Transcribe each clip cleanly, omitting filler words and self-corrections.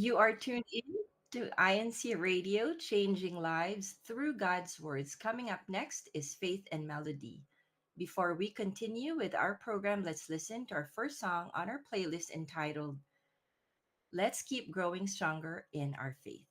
You are tuned in to INC Radio, changing lives through God's words. Coming up next is Faith and Melody. Before we continue with our program, let's listen to our first song on our playlist entitled Let's Keep Growing Stronger in Our Faith.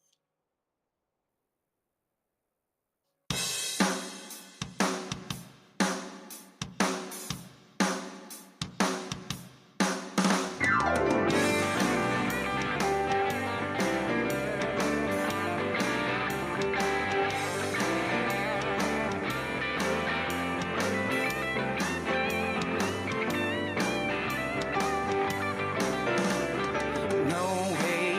No way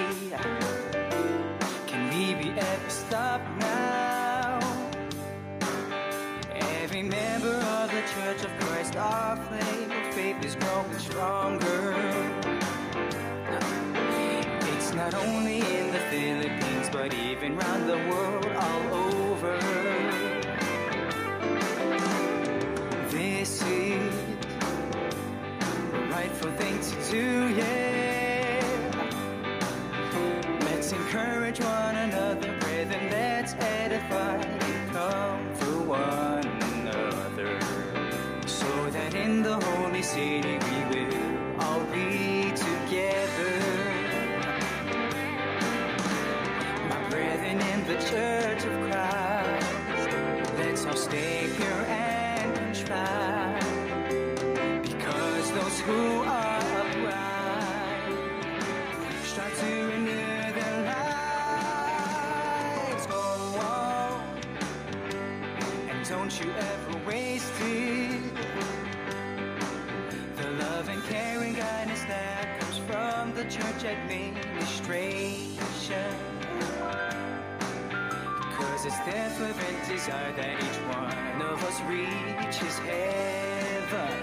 can we be ever stop now. Every member of the Church of Christ, our flame of faith is growing stronger. It's not only in the Philippines, but even around the world, all over. This is the rightful thing to do, yeah. Let's encourage one another, brethren, let's edify and comfort one another, so that in the holy city we will all be together. My brethren in the Church of Christ, let's all stay pure and contrite, because those who are upright strive to renew their lives. Go on, and don't you ever waste it. The love and caring guidance that comes from the church administration, cause it's their fervent desire that each one of us reaches heaven.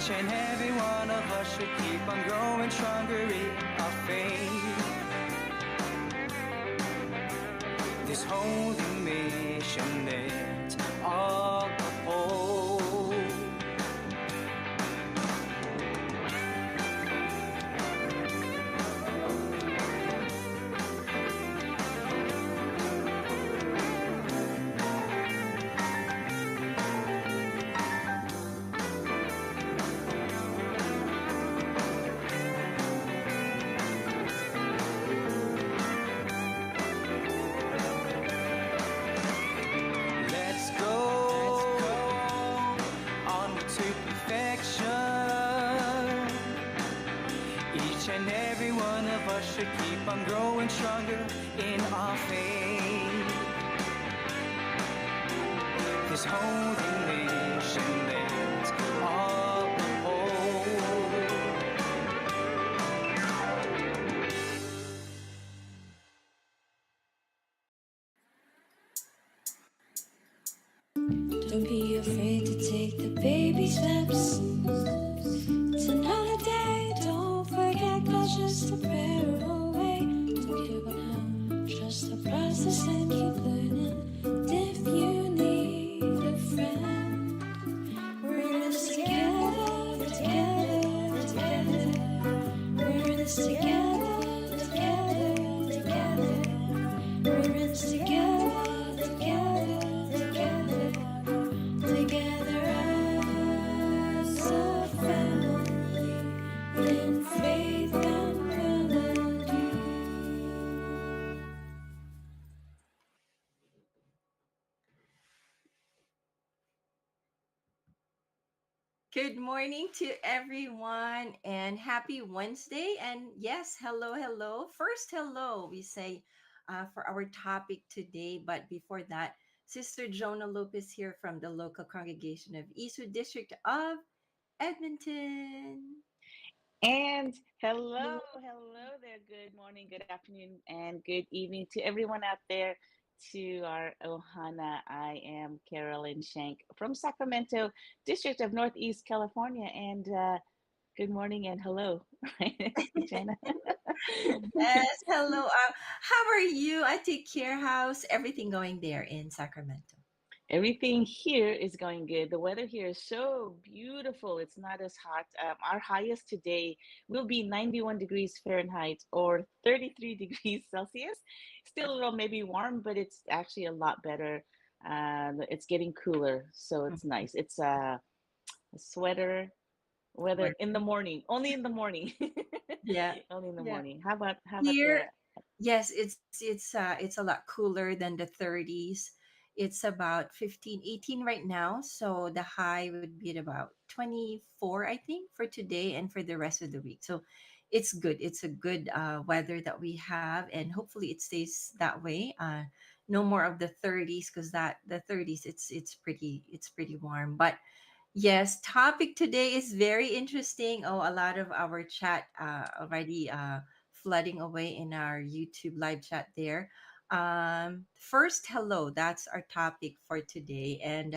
And every one of us should keep on growing stronger in our faith. This holy mission, let's all uphold. And every one of us should keep on growing stronger in our faith. This holy mission, let's all uphold. Don't be afraid to take the baby steps. It's another day, don't forget God's just a prayer away. Don't give up now, trust the process and keep learning. And if you need a friend, we're in this together, together, together. We're in this together, together, together. We're in this together, together, together. Together as a family, in faith and melody. Good morning to everyone and happy Wednesday. And yes, hello, hello. First, hello, we say for our topic today. But before that, Sister Jonah Lopez here from the local congregation of Eastwood District of Edmonton. And hello there. Good morning, good afternoon, and good evening to everyone out there. To our Ohana, I am Carolyn Shank from Sacramento, District of Northeast California. And good morning and hello, right, Jana? Yes, hello. How are you? I take care. How's everything going there in Sacramento? Everything here is going good. The weather here is so beautiful. It's not as hot. Our highest today will be 91 degrees Fahrenheit or 33 degrees Celsius. Still a little maybe warm, but it's actually a lot better. It's getting cooler, so it's Mhm. nice. It's a sweater weather Where- in the morning, only in the morning, Yeah, only in the yeah. morning. How about Here, the yes, it's a lot cooler than the 30s. It's about 15, 18 right now. So the high would be at about 24, I think, for today and for the rest of the week. So it's good. It's a good weather that we have, and hopefully it stays that way. No more of the 30s, because that the 30s it's pretty warm. But yes, topic today is very interesting. Oh, a lot of our chat already flooding away in our YouTube live chat there. First, hello. That's our topic for today, and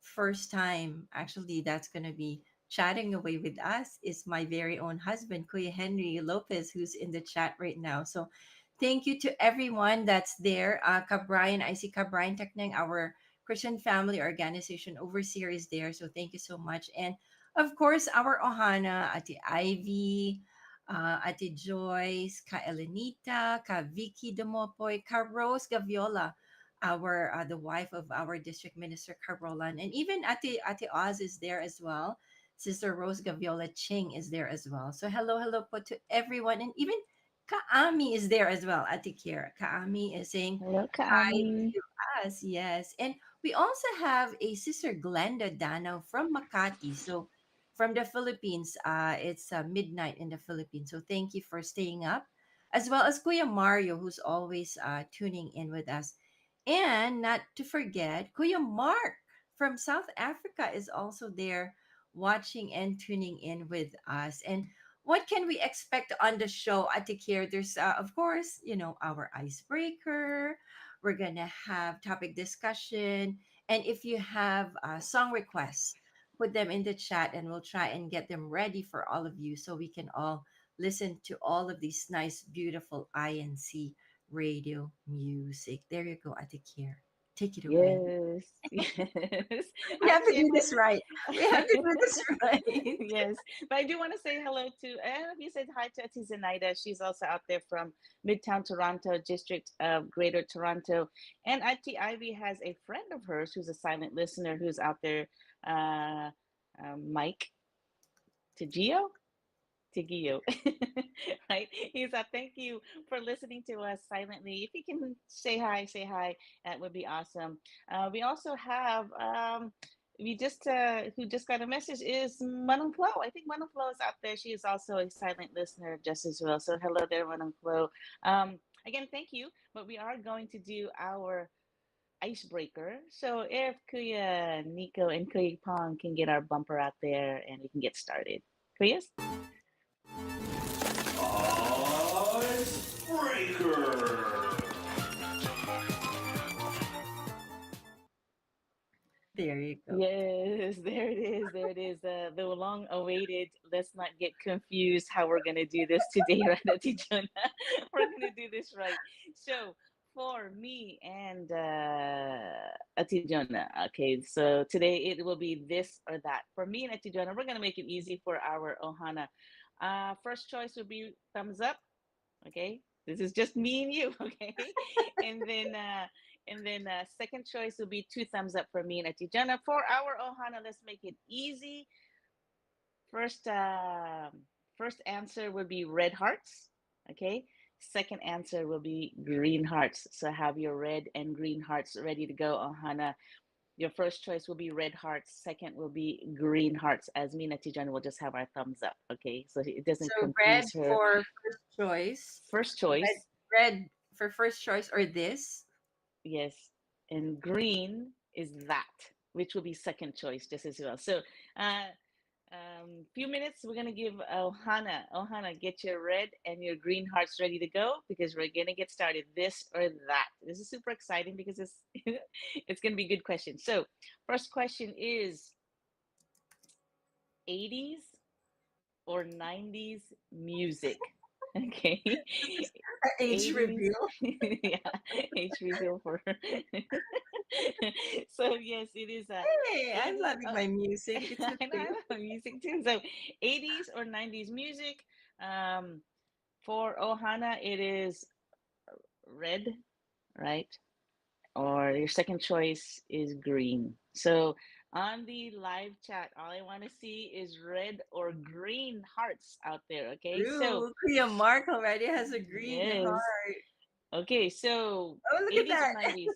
first time actually that's gonna be chatting away with us is my very own husband, Kuya Henry Lopez, who's in the chat right now. So, thank you to everyone that's there. Kabrian, I see Kabrian Tekneng, our Christian Family Organization overseer is there. So thank you so much. And of course, our Ohana, Ate Ivy, Ate Joyce, Ka Elenita, Ka Vicky Demopoy, Ka Rose Gaviola, our the wife of our district minister Carolan, and even Ate Oz is there as well. Sister Rose Gaviola Ching is there as well. So hello po to everyone, and even Kaami is there as well. Ate Kira, Kaami is saying hello, hi Kaami? to us. Yes, and we also have a sister Glenda Dano from Makati. So from the Philippines, it's midnight in the Philippines. So thank you for staying up, as well as Kuya Mario, who's always tuning in with us. And not to forget, Kuya Mark from South Africa is also there watching and tuning in with us. And what can we expect on the show, Atikir? There's, of course, our icebreaker. We're going to have topic discussion. And if you have song requests, put them in the chat and we'll try and get them ready for all of you so we can all listen to all of these nice, beautiful INC radio music. There you go, Atikir. Take it away. Yes, yes. We have to Actually, I do want this right. We have to do this right. yes, but I do want to say hello to, and you said hi to Auntie Zenaida. She's also out there from Midtown Toronto, District of Greater Toronto. And Auntie Ivy has a friend of hers who's a silent listener who's out there, uh, Mike Tagio. Tigio, right? He's a thank you for listening to us silently. If you can say hi. That would be awesome. We also have we just who just got a message is Manong Flo. I think Manong Flo is out there. She is also a silent listener just as well. So hello there, Manong Flo. Again, thank you. But we are going to do our icebreaker. So if Kuya Nico and Kuya Pong can get our bumper out there and we can get started. Kuyas? There you go. Yes, there it is. There it is. The long awaited. Let's not get confused how we're going to do this today, right, Ati Jonah? We're going to do this right. So, for me and Ati Jonah, okay, so today it will be this or that. For me and Ati Jonah, we're going to make it easy for our Ohana. First choice would be thumbs up. Okay, this is just me and you. Okay, and then second choice will be two thumbs up for me and Atijana. For our Ohana, let's make it easy. First first answer would be red hearts. Okay, second answer will be green hearts. So have your red and green hearts ready to go, Ohana. Your first choice will be red hearts. Second will be green hearts. As me and Atijana will just have our thumbs up. Okay, so it doesn't So red confuse her. for first choice, First red choice. red for first choice or this. Yes. And green is that, which will be second choice just as well. So uh, Few minutes. We're gonna give Ohana. Ohana, get your red and your green hearts ready to go because we're gonna get started. This or that. This is super exciting because it's it's gonna be a good question. So, first question is 80s or 90s music? Okay. Age 80s. reveal. Yeah, age reveal for her. So yes, it is a Hey, I'm 80s. loving my music. It's I know okay. I love music too. So 80s or 90s music. Um, for Ohana, it is red, right? Or your second choice is green. So on the live chat, all I want to see is red or green hearts out there. Okay, so Ooh, Kuya Mark already has a green yes. heart. Okay, so Oh, look at 80s or that. 90s?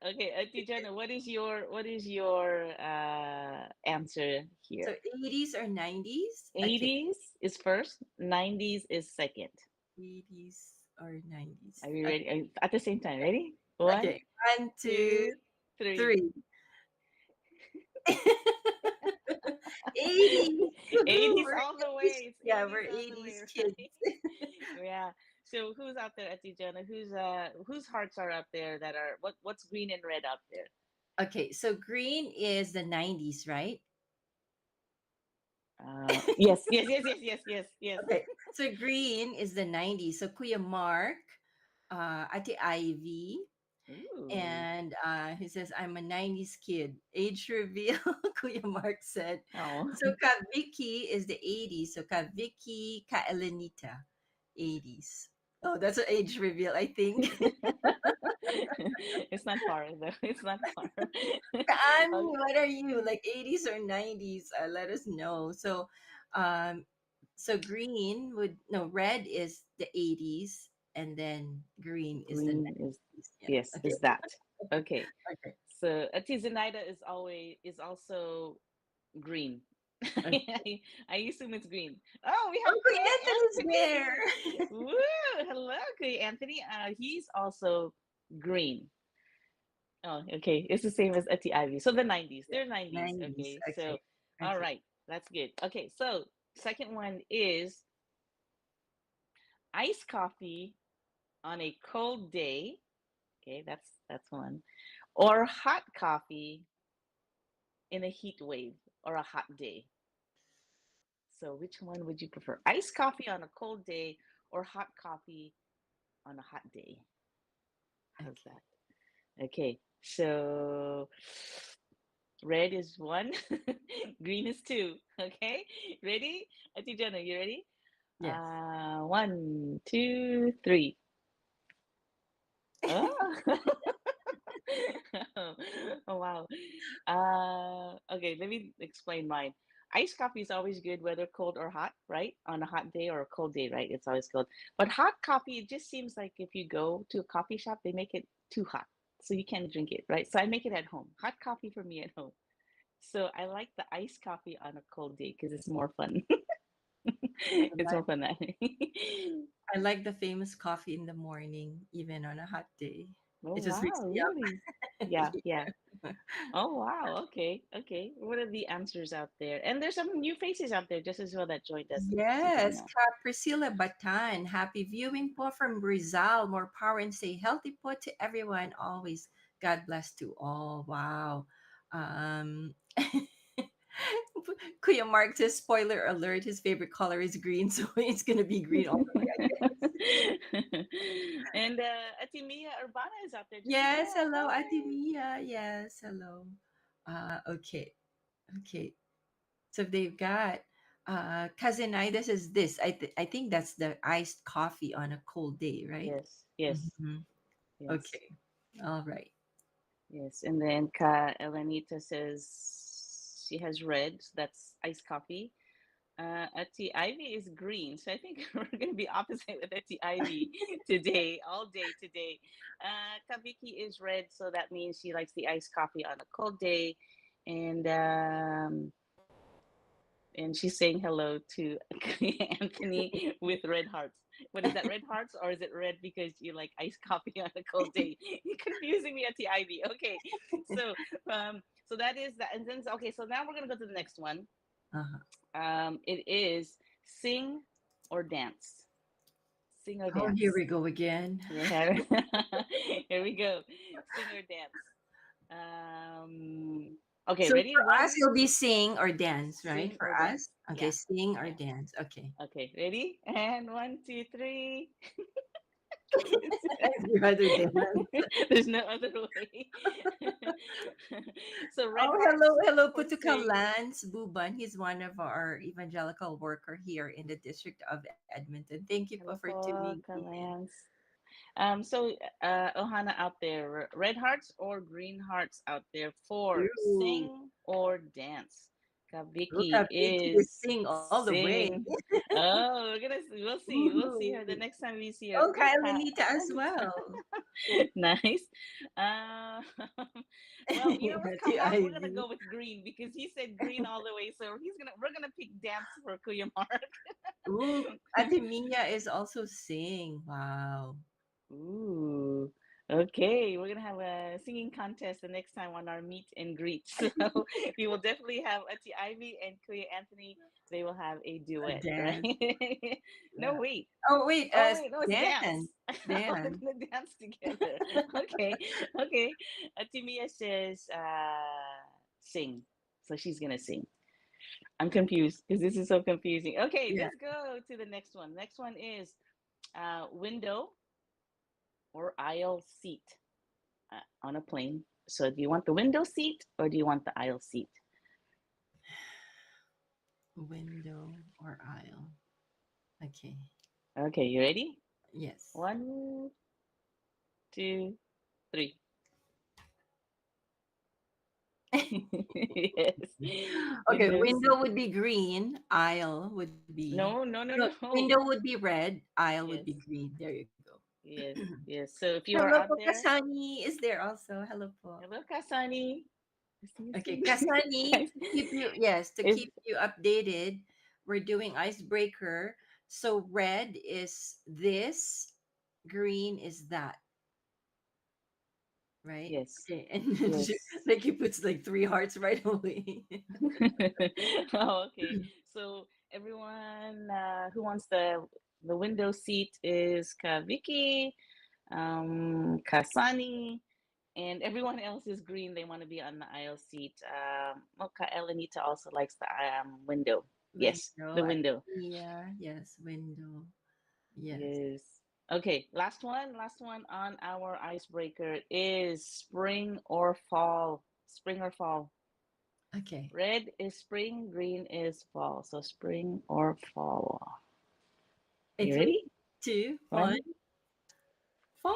Okay, Tijana, what is your answer So here? 80s or 90s? Okay. 80s is first, 90s is second. 80s or 90s. Are you Okay. ready? At the same time, ready? One, Okay. One, two, two, three. three. 80s. Woohoo, 80s we're all the 80s. way. It's Yeah, 80s we're all the way, 80s kids. right? Yeah. So who's out there, Tijana? Whose hearts are out there that are what's green and red out there? Okay, so green is the 90s, right? Yes, yes, yes, yes, yes, yes, yes. Okay, so green is the 90s. So Kuya Mark, Ate Ivy, Ooh. and he says, I'm a 90s kid. Age reveal, Kuya Mark said. Oh. So Ka Vicky is the 80s. So Ka Vicky, Ka Elenita, 80s. Oh, that's an age reveal, I think. It's not far though. It's not far. Ani, Okay. what are you? Like 80s or 90s? Let us know. Um, so green would no red is the 80s, and then green is the Green is 90s. Yeah. yes, Okay. is that. Okay. Okay. So Atizanaida is also green. Okay. I assume it's green. Oh, we have Oh, Kuya Anthony's there. Anthony. Woo! Hello, Kuya Anthony. He's also green. Oh, okay. It's the same as Ati Ivy. So the 90s. Yeah, They're 90s. 90s. Okay. So, Okay. all Okay. right. That's good. Okay. So, second one is iced coffee on a cold day. Okay. That's one. Or hot coffee in a heat wave or a hot day. So, which one would you prefer? Iced coffee on a cold day or hot coffee on a hot day? How's Okay. that? Okay. So, red is one, green is two. Okay, ready? Atijana, you ready? Yes. One, two, three. Oh, oh wow. Okay, let me explain mine. Iced coffee is always good, whether cold or hot, right? On a hot day or a cold day, right? It's always cold. But hot coffee, it just seems like if you go to a coffee shop, they make it too hot. So you can't drink it, right? So I make it at home. Hot coffee for me at home. So I like the iced coffee on a cold day because it's more fun. I It's more like fun that way. I like the famous coffee in the morning, even on a hot day. Oh It just wakes wow, me up. really? Yeah, yeah. Yeah. Oh wow, okay, okay. What are the answers out there? And there's some new faces out there just as well that joined us, Yes, Tijana. Ka Priscilla Batan. Happy viewing po from Rizal. More power and stay healthy po to everyone always. God bless to all. Wow. Um Kuya Mark says, spoiler alert, his favorite color is green, so it's gonna be green all the way, I guess. And Ati Mia Urbana is out there just as Yes, well. hello, Ate Hi. Mia. Yes, hello. Okay. Okay. So they've got cousin Ida says this. I think that's the iced coffee on a cold day, right? Yes, yes, Hmm. yes. Okay. All right. Yes, and then Ka Elenita says she has red, so that's iced coffee. Ati Ivy is green, so I think we're gonna be opposite with Ati Ivy today, all day today. Kaviki is red, so that means she likes the iced coffee on a cold day, and um, and she's saying hello to Anthony with red hearts. What is that, red hearts, or is it red because you like iced coffee on a cold day? You're confusing me, Ati Ivy. Okay, so so that is that, and then okay, so now we're gonna go to the next one. Uh-huh. It is sing or dance. Sing or Oh, here dance. we go again. Yeah. Here we go. Sing or dance. Um, okay, So ready? for us, One, it'll be sing or dance, right? sing For or us. dance. Okay, Yeah, sing or yeah. dance. Okay. Okay, ready? And one, two, three. I'd rather dance. There's no other way. So red Oh, hearts hello, for Putuka sing. Lance Buban. He's one of our evangelical worker here in the district of Edmonton. Thank you for Hello tuning po, in. Kalance. So, Ohana out there, red hearts or green hearts out there for Ooh, sing or dance. Ruka Kaviki Vicky is is sing all the way. sing. Oh, we'll see. We'll see her the Ooh. next time we see her. Oh, Kylie Nita as well. Nice. Uh, well, you know what, The Kamark, we're gonna Ivy. go with green because he said green all the way. So we're gonna pick dance for Kuya Mark. Ooh, Ate Mia is also sing. Wow. Ooh, okay. We're gonna have a singing contest the next time on our meet and greet. So we will definitely have Ati Ivy and Kuya Anthony. They will have a A duet, right? dance. No, Yeah. wait. Oh, wait, Oh, wait. No, it's Dan. dance. We're Dan. gonna dance together. Okay, okay. Ati Mia says, sing. So she's gonna sing. I'm confused because this is so confusing. Okay, Yeah. let's go to the next one. Next one is window or aisle seat on a plane. So do you want the window seat or do you want the aisle seat? Window or aisle. Okay. Okay, you ready? Yes. One, two, three. Yes. Okay, Window seat. window would be green, aisle would be No, no, no, no, window no. would be red, aisle would Yes, be green. There you go. yes, yes. So if you are Hello out po, there, Kasani is there also. Hello po. hello, Kasani. Okay, Kasani, Guys, to keep you, yes, to if keep you updated, we're doing icebreaker. So red is this, green is that, right? yes, Okay, and then yes. like he puts like three hearts right away. Oh, okay. So everyone who wants the window seat is Kaviki, Kasani, and everyone else is green. They want to be on the aisle seat. Mocha Elenita also likes the window. Yes, Window, the window. yeah, yes, window, yes. Yes. Okay, last one. Last one on our icebreaker is spring or fall. Spring or fall. Okay, Red is spring, green is fall. So spring or fall. in You three, ready? two, one. One, Fall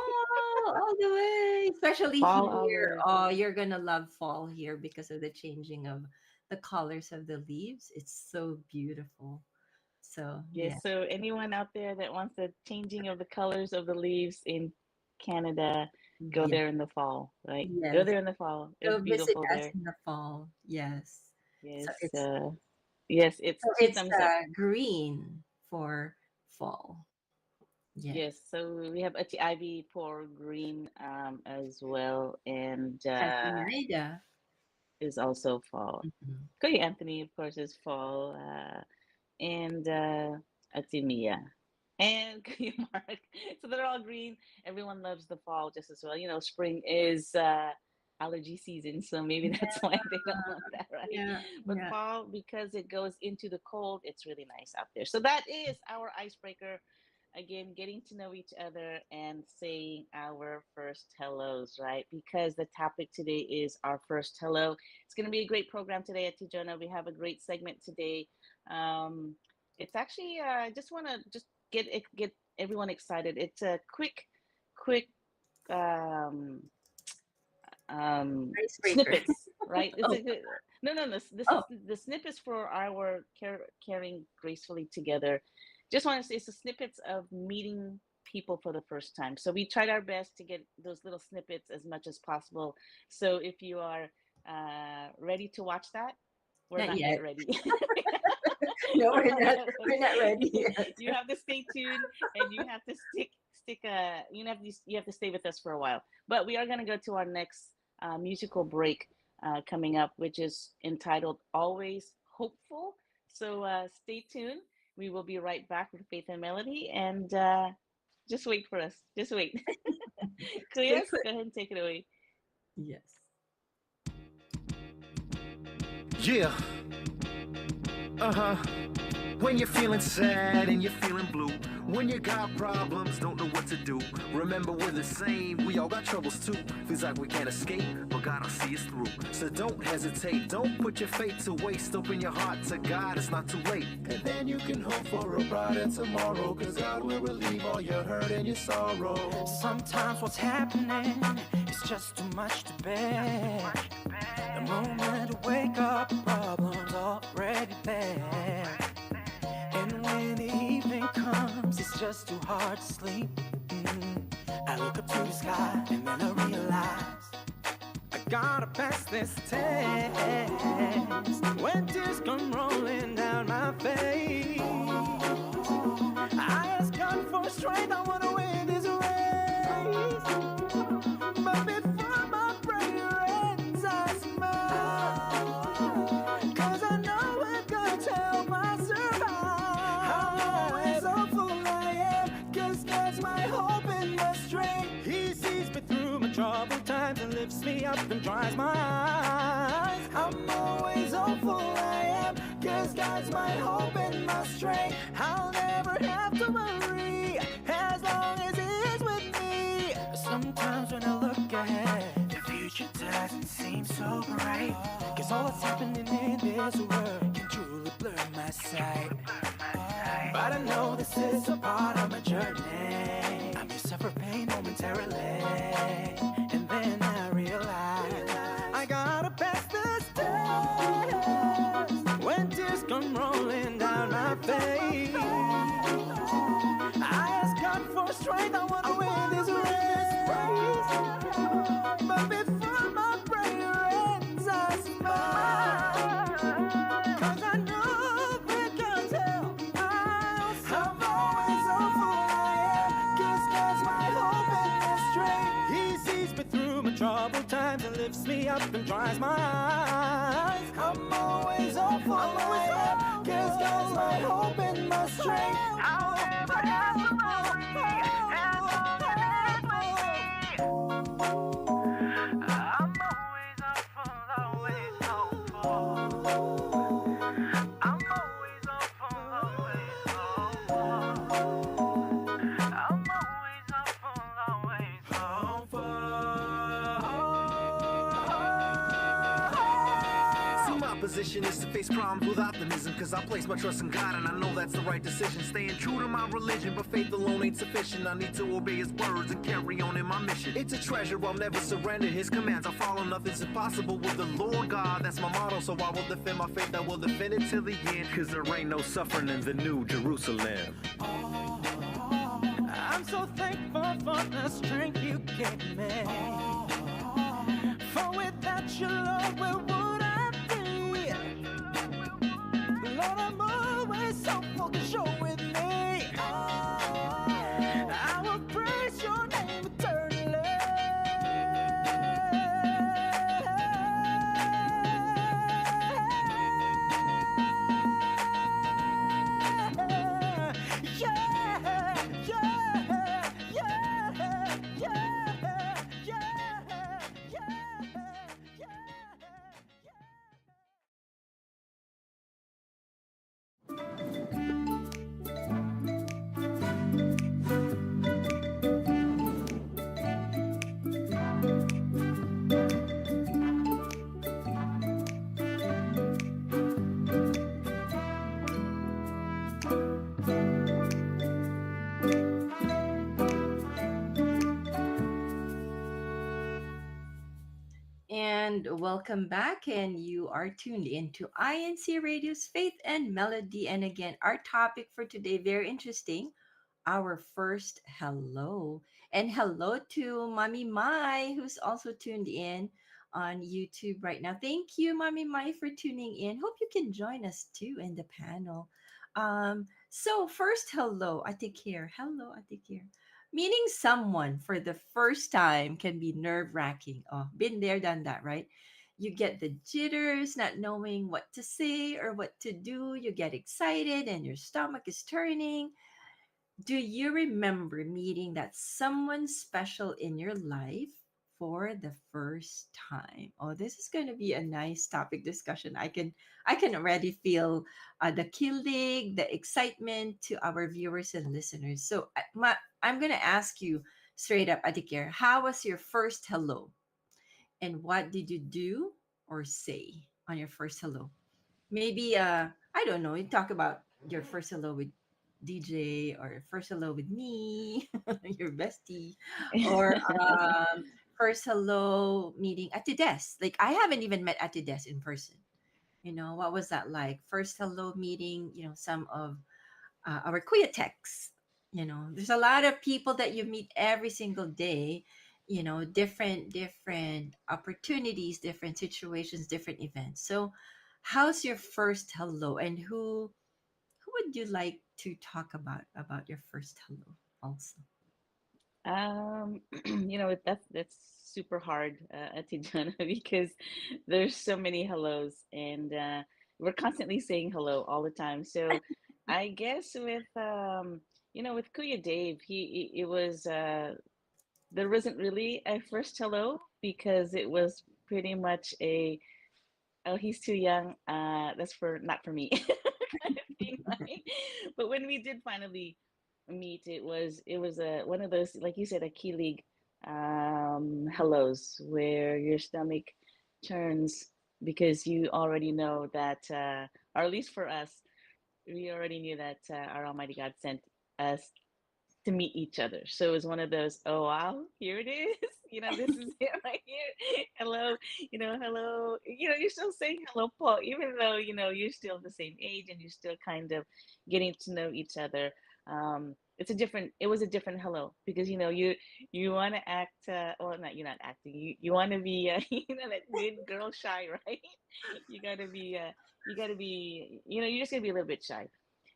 all the way. Especially fall all the here. way. Oh, you're gonna love fall here because of the changing of the colors of the leaves. It's so beautiful. So Yes, yeah, so anyone out there that wants the changing of the colors of the leaves in Canada, go yeah, there in the fall, right? Go yes. there in the fall. It's Go visit beautiful us there. in the fall. Yes. So Yes, it's yes, it's so two it's thumbs up. green for fall. Yes. Yes, so we have Ati Ivy for green as well, and Castaneda. is also fall. Mhm. Koy Anthony, of course, is fall. And Ati Mia and Kuya Mark. So they're all green. Everyone loves the fall just as well. You know, spring is allergy season, so maybe that's why they don't want that, right? Yeah, But yeah. fall, because it goes into the cold, it's really nice out there. So that is our icebreaker. Again, getting to know each other and saying our first hellos, right? Because the topic today is our first hello. It's going to be a great program today at Tijona. We have a great segment today. um, it's actually I just want to just get everyone excited. It's a quick um, Icebreaker. snippets, right? It's Oh, a good, no, no, no. This oh, is the snippets for our caring gracefully together. Just want to say it's the snippets of meeting people for the first time. So we tried our best to get those little snippets as much as possible. So if you are ready to watch that, we're not not yet. yet ready. No, We're we're not not. yet We're not ready ready. yet. You have to stay tuned, and you have to you have to stay with us for a while. But we are going to go to our next musical break coming up, which is entitled "Always Hopeful." So stay tuned. We will be right back with Faith and Melody, and just wait for us. Just wait. Stay Cleas, put. go ahead and take it away. Yes. Yeah, uh-huh. When you're feeling sad and you're feeling blue, when you got problems, don't know what to do, remember we're the same, we all got troubles too. Feels like we can't escape, but God'll see us through. So don't hesitate, don't put your fate to waste. Open your heart to God, it's not too late. And then you can hope for a brighter tomorrow, cause God will relieve all your hurt and your sorrow. Sometimes what's happening is just too much to bear. The moment you wake up, the problem's already there. And when the evening comes, it's just too hard to sleep. I look up to the sky and then I realize I gotta pass this test. When tears come rolling down my face, I ask God for strength, I wanna win this race. But before my prayer ends, I smile, cause I know with God's help I survive. I'm always hopeful I am, cause God's my hope and my strength. He sees me through my troubled times and lifts me up and dries my eyes. I'm always hopeful I am, cause God's my hope and my strength. I'll never have to worry as long as He's with me. Sometimes when I look ahead, the future doesn't seem so bright, cause all that's happening in this world can truly blur my sight. But I know this is a part of my journey. I may suffer pain momentarily, and then I realize I gotta pass this test. When tears come rolling down my face, I ask God for strength, I wanna win this race. But before my prayer ends, I smile, cause I know with God's help I'm always hopeful I am, cause God's my hope and my strength. He sees me through my troubled times and lifts me up and dries my eyes. I'm always hopeful I am, cause God's my hope and my strength. I'll never have to worry as long as He's with me. I'm always hopeful, always hopeful. I'm always hopeful, always hopeful. I'm always hopeful, always hopeful. See, my position is to face problems with optimism, cause I place my trust in God and I know that's the right decision. Staying true to my religion, but faith alone ain't sufficient. I need to obey His words and carry on in my mission. It's a treasure, I'll never surrender. His commands I follow, nothing's impossible with the Lord God. That's my motto, so I will defend my faith, I will defend it till the end, cause there ain't no suffering in the New Jerusalem. I'm so thankful for the strength you gave me. For without your love, where would I be? Lord, I'm always so focused, you're with me. I will praise your name eternally. And welcome back. And you are tuned into INC Radio's Faith and Melody. And again, our topic for today, very interesting. Our first hello. And hello to Mommy Mai, who's also tuned in on YouTube right now. Thank you, Mommy Mai, for tuning in. Hope you can join us too in the panel. So first hello, I take care. Hello, I take care. Meeting someone for the first time can be nerve wracking. Oh, been there, done that, right? You get the jitters, not knowing what to say or what to do. You get excited and your stomach is turning. Do you remember meeting that someone special in your life for the first time? Oh, this is going to be a nice topic discussion. I can already feel the killing, the excitement to our viewers and listeners. So I'm going to ask you straight up, Adikir, how was your first hello? And what did you do or say on your first hello? Maybe I don't know, you talk about your first hello with DJ or first hello with me, your bestie, or first hello meeting at the desk. Like I haven't even met at the desk in person. What was that like? First hello meeting, some of our queer techs. There's a lot of people that you meet every single day. Different opportunities, different situations, different events. So, how's your first hello, and who would you like to talk about your first hello? Also, that's super hard, Tijana, because there's so many hellos, and we're constantly saying hello all the time. So I guess with Kuya Dave, it was there wasn't really a first hello because it was pretty much a, oh, he's too young. That's for not for me kind of thing, right? But when we did finally meet, it was a one of those, like you said, a key league hellos where your stomach turns because you already know that, or at least for us, we already knew that our Almighty God sent us to meet each other. So it was one of those, oh wow, here it is. This is it right here. Hello, hello. You're still saying hello, Paul, even though, you're still the same age and you're still kind of getting to know each other. It was a different hello because, you want to act, well, not, you're not acting. You want to be, that good girl shy, right? You got to be, you're just going to be a little bit shy.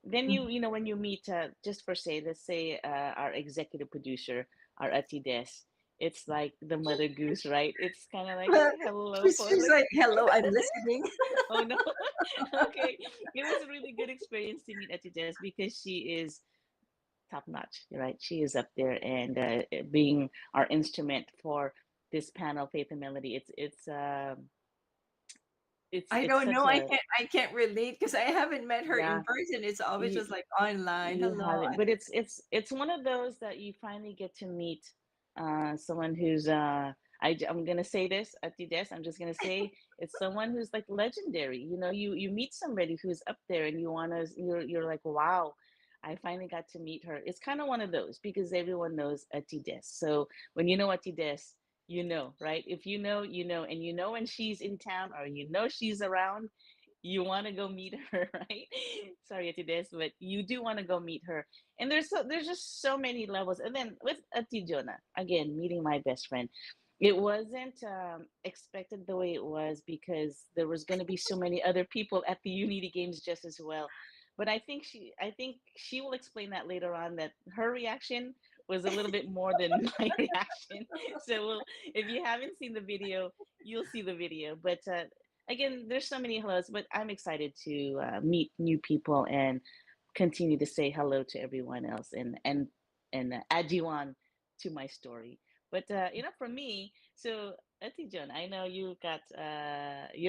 Then when you meet, just for say, let's say our executive producer, our Ati Des, it's like the mother goose, right? It's kind of like, hello, Paul. she's Like, like, "Hello, I'm listening." oh no. Okay. It was a really good experience to meet Ati Des because she is top notch, right? She is up there and being our instrument for this panel, Faith and Melody. I It's don't such know. I a, can't. I can't relate because I haven't met her in yeah. person. It's always You, just like online. You Hello. haven't, but it's one of those that you finally get to meet someone who's I'm gonna say this at the desk. I'm just gonna say it's someone who's like legendary. You meet somebody who's up there, and you're like, wow, I finally got to meet her. It's kind of one of those because everyone knows Ati Des. So when you know Ati Des, right? If you know, and when she's in town or she's around, you want to go meet her, right? Sorry to this, but you do want to go meet her. And there's just so many levels. And then with Ati Jonah, again, meeting my best friend, it wasn't expected the way it was because there was going to be so many other people at the Unity Games just as well. But I think she will explain that later on, that her reaction was a little bit more than my reaction. So if you haven't seen the video, you'll see the video. But again, there's so many hellos, but I'm excited to meet new people and continue to say hello to everyone else and add you on to my story. But for me, so Ati John, I know you're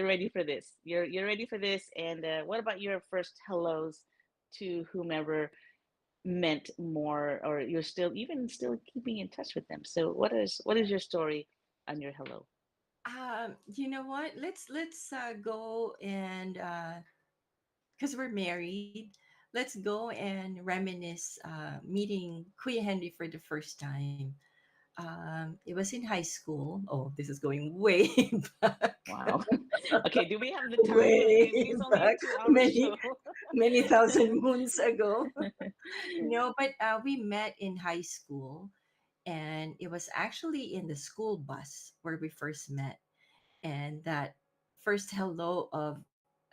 ready for this. You're ready for this. And what about your first hellos to whomever meant more, or you're still keeping in touch with them? So what is your story on your hello? You know what? Let's go and because we're married, let's go and reminisce meeting Kuya Henry for the first time. It was in high school. Oh, this is going way back, Wow. Okay, do we have the time? way Is this only a back, 2 hour many show? many thousand moons ago. No, but we met in high school, and it was actually in the school bus where we first met. And that first hello,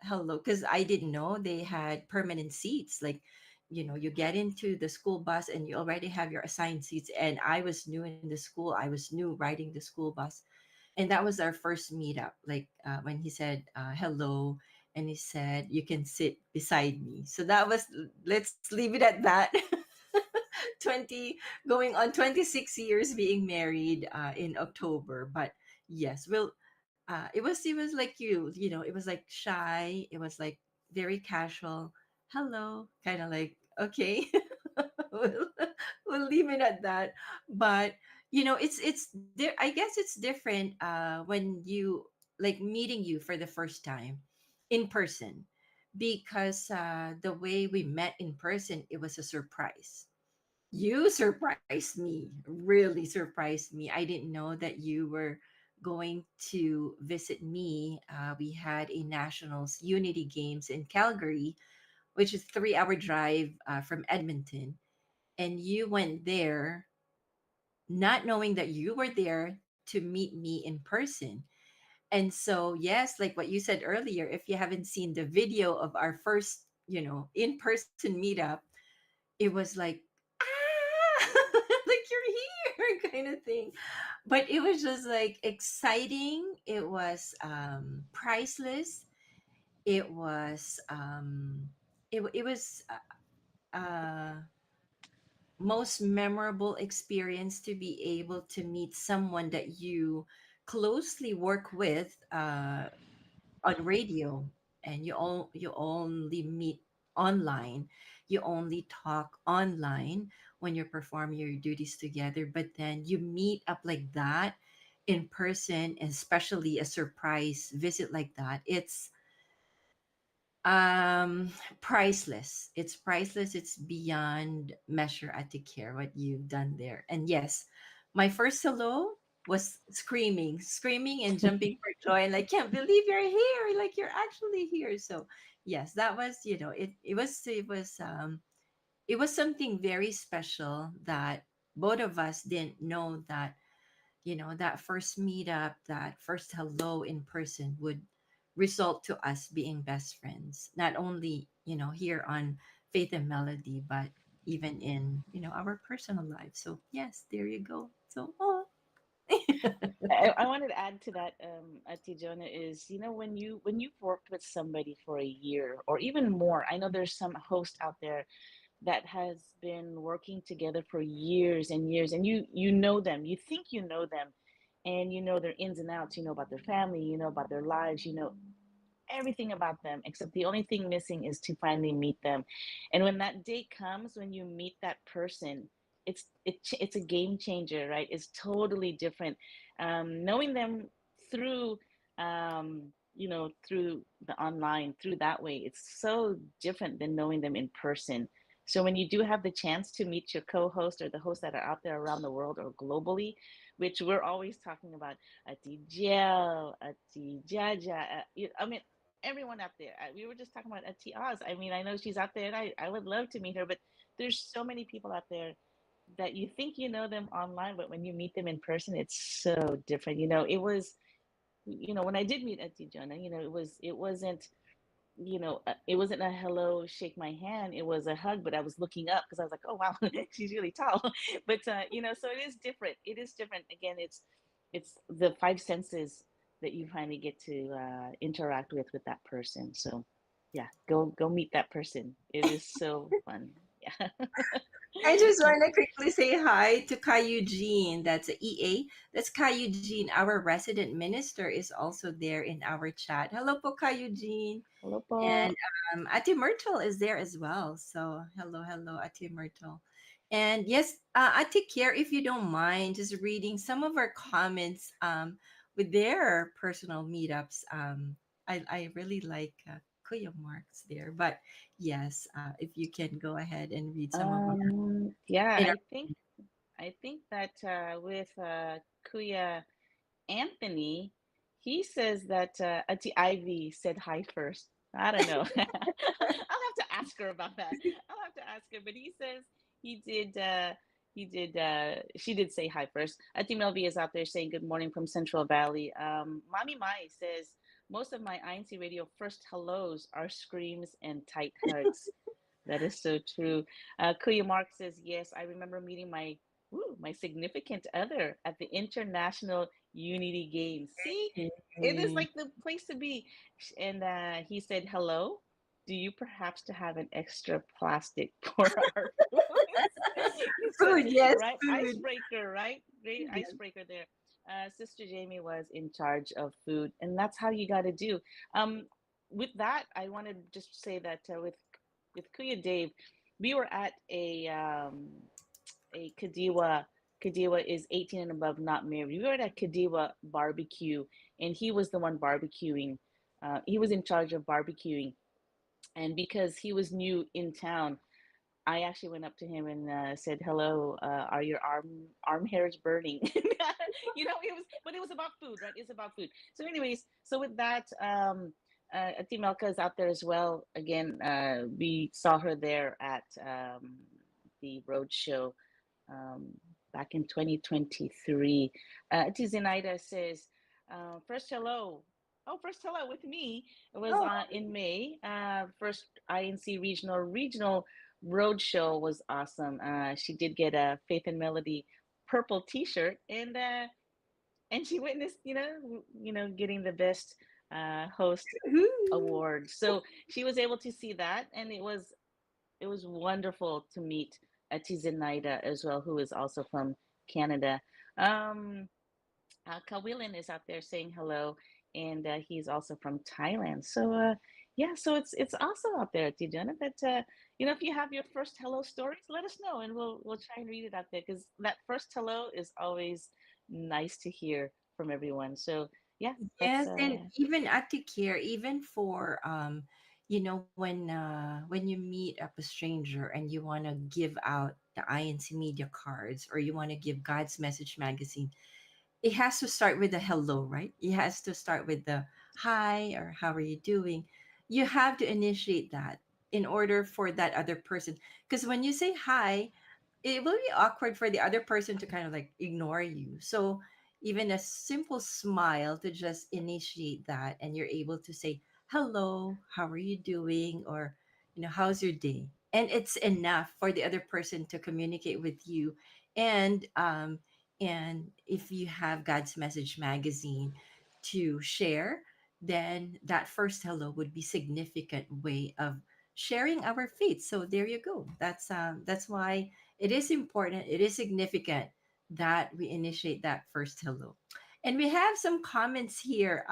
because I didn't know they had permanent seats. Like, you get into the school bus and you already have your assigned seats. And I was new in the school. I was new riding the school bus. and that was our first meetup. Like when he said hello, and he said you can sit beside me. So that was, let's leave it at that. 20, going on 26 years being married in October. But yes, well, it was like you know, it was like shy. It was like very casual. Hello, kind of like okay. we'll, we'll leave it at that. But you know, it's there. I guess it's different when you, like, meeting you for the first time in person, because the way we met in person, it was a surprise. You surprised me, really surprised me. I didn't know that you were going to visit me. We had a Nationals Unity Games in Calgary, which is 3 hour drive from Edmonton. And you went there not knowing that you were there to meet me in person. And so, yes, like what you said earlier, if you haven't seen the video of our first, you know, in person meetup, it was like, ah, like you're here kind of thing. But it was just like exciting. It was priceless. It was it was most memorable experience to be able to meet someone that you closely work with on radio, and you only meet online, you only talk online when you perform your duties together, but then you meet up like that in person, and especially a surprise visit like that. It's um priceless. It's priceless. It's beyond measure at the care what you've done there. And yes, my first hello was screaming and jumping for joy, and like, can't believe you're here, like you're actually here. So yes, that was, you know, it was something very special that both of us didn't know that, you know, that first meetup, that first hello in person would result to us being best friends, not only, you know, here on Faith and Melody, but even in, you know, our personal lives. So yes, there you go. So oh. I wanted to add to that, Ati Jonah, is when you've worked with somebody for a year or even more. I know there's some host out there that has been working together for years and years, and you know them, you think you know them, and you know their ins and outs, you know about their family, you know about their lives, you know everything about them, except the only thing missing is to finally meet them. And when that day comes, when you meet that person, it's a game changer, right? It's totally different. Knowing them through through the online, through that way, it's so different than knowing them in person. So when you do have the chance to meet your co-host or the hosts that are out there around the world or globally, which we're always talking about, Ati Gel, Ati Jaja, I mean, everyone out there. We were just talking about Ati Oz. I mean, I know she's out there, and I would love to meet her, but there's so many people out there that you think you know them online, but when you meet them in person, it's so different. It was, when I did meet Ati Jonah, it wasn't a hello, shake my hand. It was a hug, but I was looking up because I was like, oh wow, she's really tall. But so it is different. It is different. Again, it's the five senses that you finally get to interact with that person. So yeah, go meet that person. It is so fun. Yeah. I just want to quickly say hi to Kai Eugene. That's a EA. That's Kai Eugene. Our resident minister is also there in our chat. Hello po, Kai Eugene. Hello po. And Ate Myrtle is there as well. So hello, Ate Myrtle. And yes, Ate Care, if you don't mind, just reading some of our comments with their personal meetups. I really like Kuya Marks there. But yes, if you can go ahead and read some of our Yeah, in I think that with Kuya Anthony, he says that Auntie Ivy said hi first. I don't know. I'll have to ask her about that. I'll have to ask her. But he says he did. She did say hi first. Auntie Melvi is out there saying good morning from Central Valley. Mommy Mai says most of my INC radio first hellos are screams and tight hugs. That is so true. Kuya Mark says, yes, I remember meeting my significant other at the International Unity Games. See, it is Mm. like the place to be. And he said, "Hello. Do you perhaps to have an extra plastic for our foods?" He said, Food, yes, right? food. Icebreaker, right? Great Yes. icebreaker there. Sister Jamie was in charge of food, and that's how you got to do. Um, with that, I want to just say that with Kuya Dave, we were at a Kadiwa. Kadiwa is 18 and above, not married. We were at a Kadiwa barbecue, and he was the one barbecuing. He was in charge of barbecuing, and because he was new in town, I actually went up to him and said, "Hello, are your arm hairs burning?" You know, it was about food, right? It's about food. So, anyways, so with that, Atimelka is out there as well. Again, we saw her there at the road show um, back in 2023. Tizinaida says, first hello. Oh, first hello with me. It was Oh, in May. First INC regional roadshow was awesome. She did get a Faith and Melody purple T-shirt, and she witnessed, getting the best host woohoo. award. So she was able to see that, and it was wonderful to meet Tizenaida as well, who is also from Canada. Um, Kawilin is out there saying hello, and he's also from Thailand. So yeah, so it's awesome out there, Tijana. That if you have your first hello stories, let us know, and we'll try and read it out there because that first hello is always nice to hear from everyone. So yeah, that's Yes, and even at the care, even for when you meet up a stranger and you want to give out the INC media cards or you want to give God's Message magazine, it has to start with a hello, right? It has to start with the hi or how are you doing. You have to initiate that in order for that other person. Because when you say hi, it will be awkward for the other person to kind of like ignore you. So even a simple smile to just initiate that, and you're able to say, hello, how are you doing? Or, how's your day? And it's enough for the other person to communicate with you. And if you have God's Message magazine to share, then that first hello would be significant way of sharing our faith. So there you go. That's why it is important, it is significant that we initiate that first hello. And we have some comments here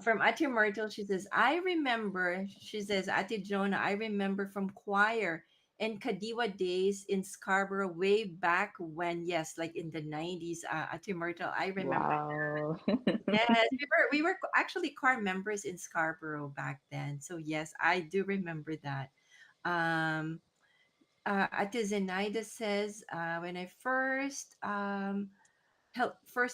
from Ate Myrtle. She says, she says, Ate Jonah, I remember from choir and Kadiwa days in Scarborough way back when, yes, like in the 90s, Ate Myrtle, I remember. wow. Yes, we were actually choir members in Scarborough back then. So yes, I do remember that. Um, Ate Zenaida says, when I first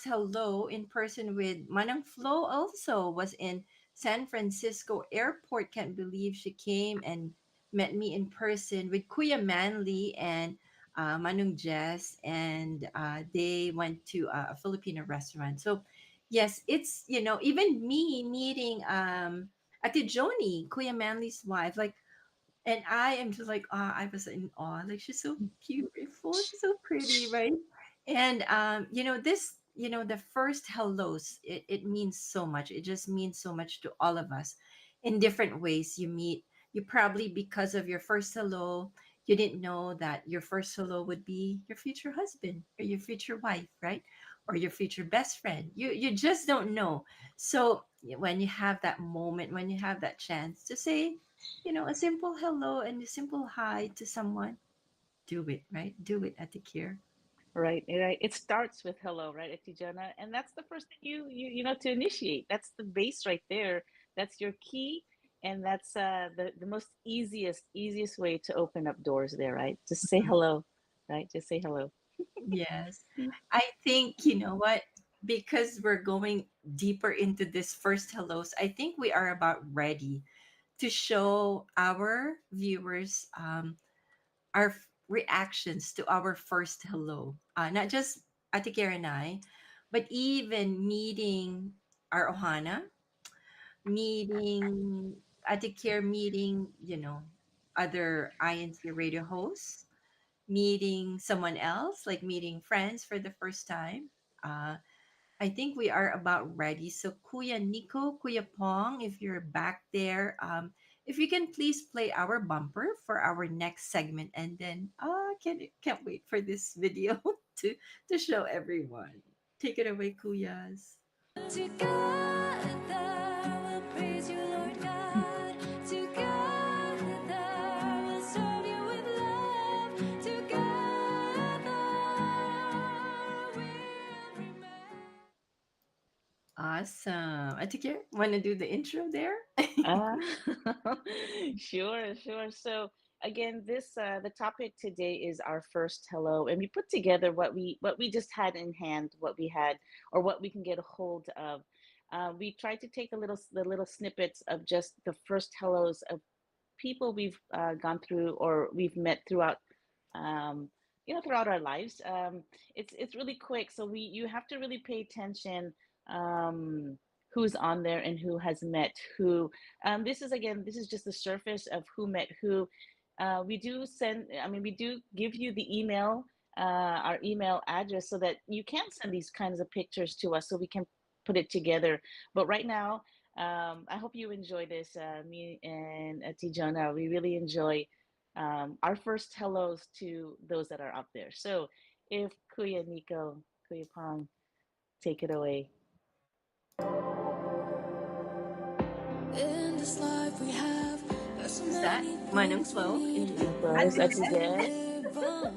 hello in person with Manang Flo also was in San Francisco airport. Can't believe she came and met me in person with Kuya Manly and Manung Jess, and they went to a Filipino restaurant. So, yes, it's even me meeting Ate Joni, Kuya Manly's wife, like, and I am just like, I was in awe. Like, she's so beautiful. She's so pretty, right? And the first hellos, it means so much. It just means so much to all of us in different ways. You probably, because of your first hello, you didn't know that your first hello would be your future husband or your future wife, right? Or your future best friend. You just don't know. So when you have that moment, when you have that chance to say, a simple hello and a simple hi to someone, do it, right? Do it at the care. Right, right. It starts with hello, right, Atijana? And that's the first thing to initiate. That's the base right there. That's your key, and that's the most easiest way to open up doors there, right? Just say hello, right? Just say hello. Yes. I think, you know what? Because we're going deeper into this first hellos, I think we are about ready to show our viewers our reactions to our first hello. Not just Atikir and I, but even meeting our Ohana, meeting Atikir, meeting, other INC radio hosts, meeting someone else, like meeting friends for the first time. Uh, I think we are about ready. So, Kuya Nico, Kuya Pong, if you're back there, if you can please play our bumper for our next segment, and then can't wait for this video to show everyone. Take it away, Kuyas. Together we'll praise you, Lord God. Together we'll serve you with love. Together we'll remain. Awesome. I think you want to do the intro there. Uh, sure. So again, this the topic today is our first hello, and we put together what we just had in hand, what we had, or what we can get a hold of. We tried to take the little snippets of just the first hellos of people we've gone through or we've met throughout throughout our lives. It's really quick, so we you have to really pay attention who's on there and who has met who. This is just the surface of who met who. We do send, I mean, we do give you the email, our email address, so that you can send these kinds of pictures to us so we can put it together. But right now, I hope you enjoy this. Me and Tijona, we really enjoy our first hellos to those that are up there. So if Kuya Nico, Kuya Pong, take it away. In this life we have, there's so Who's that? many Manong things we Flo need in Close Ate at just the to Jess. desk. live on.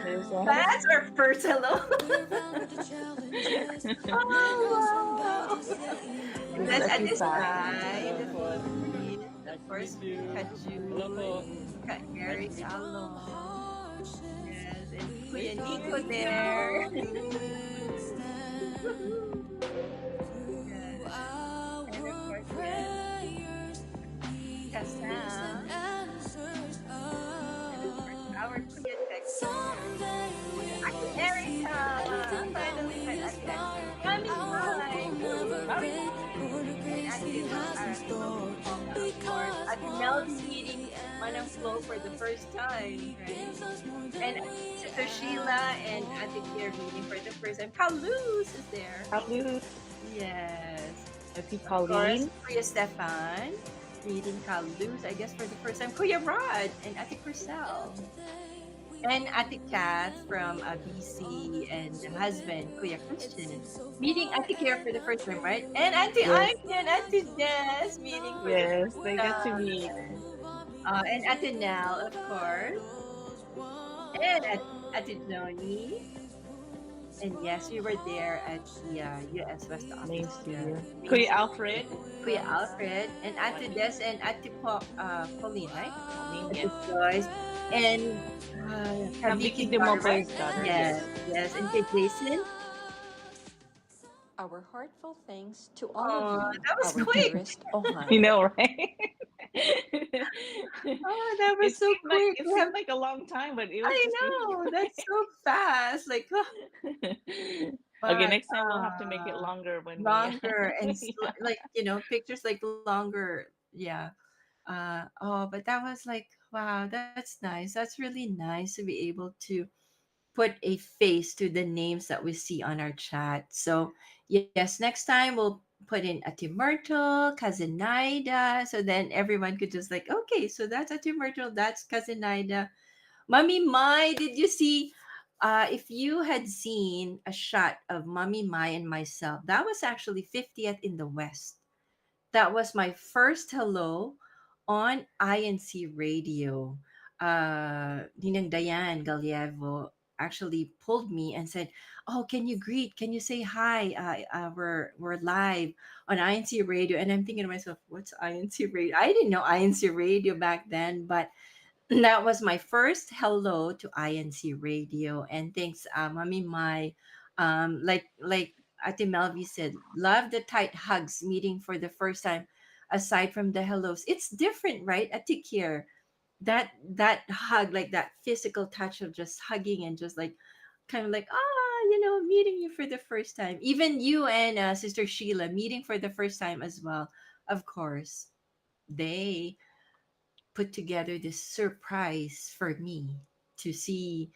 Who's that? That's our first hello. We're round with the challenges, miracles on Oh, by wow. saying This is That's grace. Ati Ate Sai. Sai, Hello the po. Philippines. Of Nice to course, meet you. Hello Kajun, po. Ka Nice to Eric meet From Alon. hardships, Yes, and we Kuya can Nico there. withstand. Through Yes. And of our course, Kuya prayers, peace and Kasam. answers And of course, our are. Kuya Texas. Someday Ate we'll see Erica. everything that Finally met we Ate Erica. aspire. Mommy Our hope Mai. will never Woo! Mommy fade Mai. for the And grace Ate, He has in Ate Mami store. Ponga, of course. Because Ate Melby once meeting He Manang Flo answers for the us, first time, He right? gives us more And than we Sister Sheila ask and Ate for. Claire meeting for the first time. Carlos is there. Hello. Yes. Ati Of course, Pauline. Kuya Stefan meeting Carlos, I guess, for the first time. Kuya Rod and Ate Crisel. Yesterday we And Ate will Kath from remember all the BC and things the you husband, did. Kuya It Christian, seems so meeting far Ate Claire and for the not first time, right? true. And Auntie Yes. Ivy and But Auntie just Des meeting for know the Yes, first they we're got to time. meet. gonna move on And because Ate we've Nell, of covered course. those And wounds. Ate Joni. These wounds And yes, from we were there at the hardships, US West we Main office, the studio. can main Kuya studio. Alfred. Kuya withstand. Alfred and Ate Des and Pauline, right? Pauline, Ate yes. Joyce and Vicky Kabiki Jar, Dumopo right? is daughter, Yes, yes. yes. And kay Jason. Our heartfelt thanks to all of Oh, you, that was our quick. dearest Ohan. You know, right? Oh, that was so quick. It We have, seemed like a long time, but it was I just really know, that's quick. so fast. Like, Okay, but next time we'll have to make it longer when we longer and yeah. like pictures like longer. Yeah. Oh, but that was like, wow, that's nice. That's really nice to be able to put a face to the names that we see on our chat. So, yes, next time we'll put in Ati Myrtle, Cousin Nida, so then everyone could just like, okay, so that's Ati Myrtle, that's Cousin Nida. Mommy Mai, did you see? If you had seen a shot of Mommy Mai and myself, that was actually 50th in the West. That was my first hello on INC radio. Ninang Diane Galievo actually pulled me and said, "Oh, can you greet? Can you say hi? We're live on INC radio." And I'm thinking to myself, "What's INC radio?" I didn't know INC radio back then, but that was my first hello to INC radio. And thanks, Mami Mai. Like Ate Melvi said, love the tight hugs meeting for the first time. Aside from the hellos, it's different, right? Ate Kier, that hug, like that physical touch of just hugging and just like kind of like meeting you for the first time. Even you and Sister Sheila meeting for the first time as well. Of course, they put together this surprise for me to see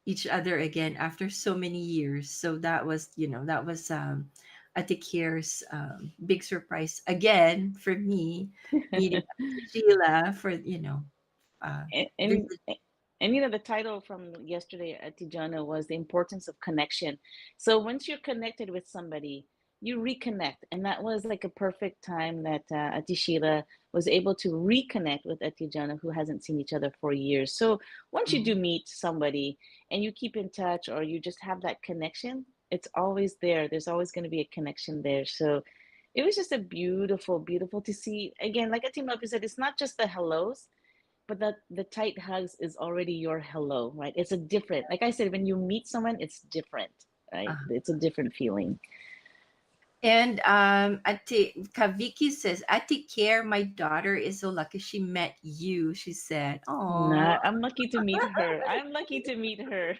each other again after so many years. So that was, that was Ate Kier's big surprise again for me, meeting Ate Sheila for, uh, and and, visit. and the title from yesterday at Tijana was the importance of connection. So once you're connected with somebody, you reconnect, and that was like a perfect time that Ati Sheila was able to reconnect with Ati Jana, who hasn't seen each other for years. So once you do meet somebody and you keep in touch, or you just have that connection, it's always there. There's always going to be a connection there. So it was just a beautiful, beautiful to see. Again, like Ati Melfi said, it's not just the hellos, but the tight hugs is already your hello, right? It's a different, like I said, when you meet someone, it's different, right? uh, It's a different feeling. And Ate Kaviki says, Ate Care, my daughter is so lucky she met you. She said, "Oh." Nah, I'm lucky to meet her. I'm lucky to meet her.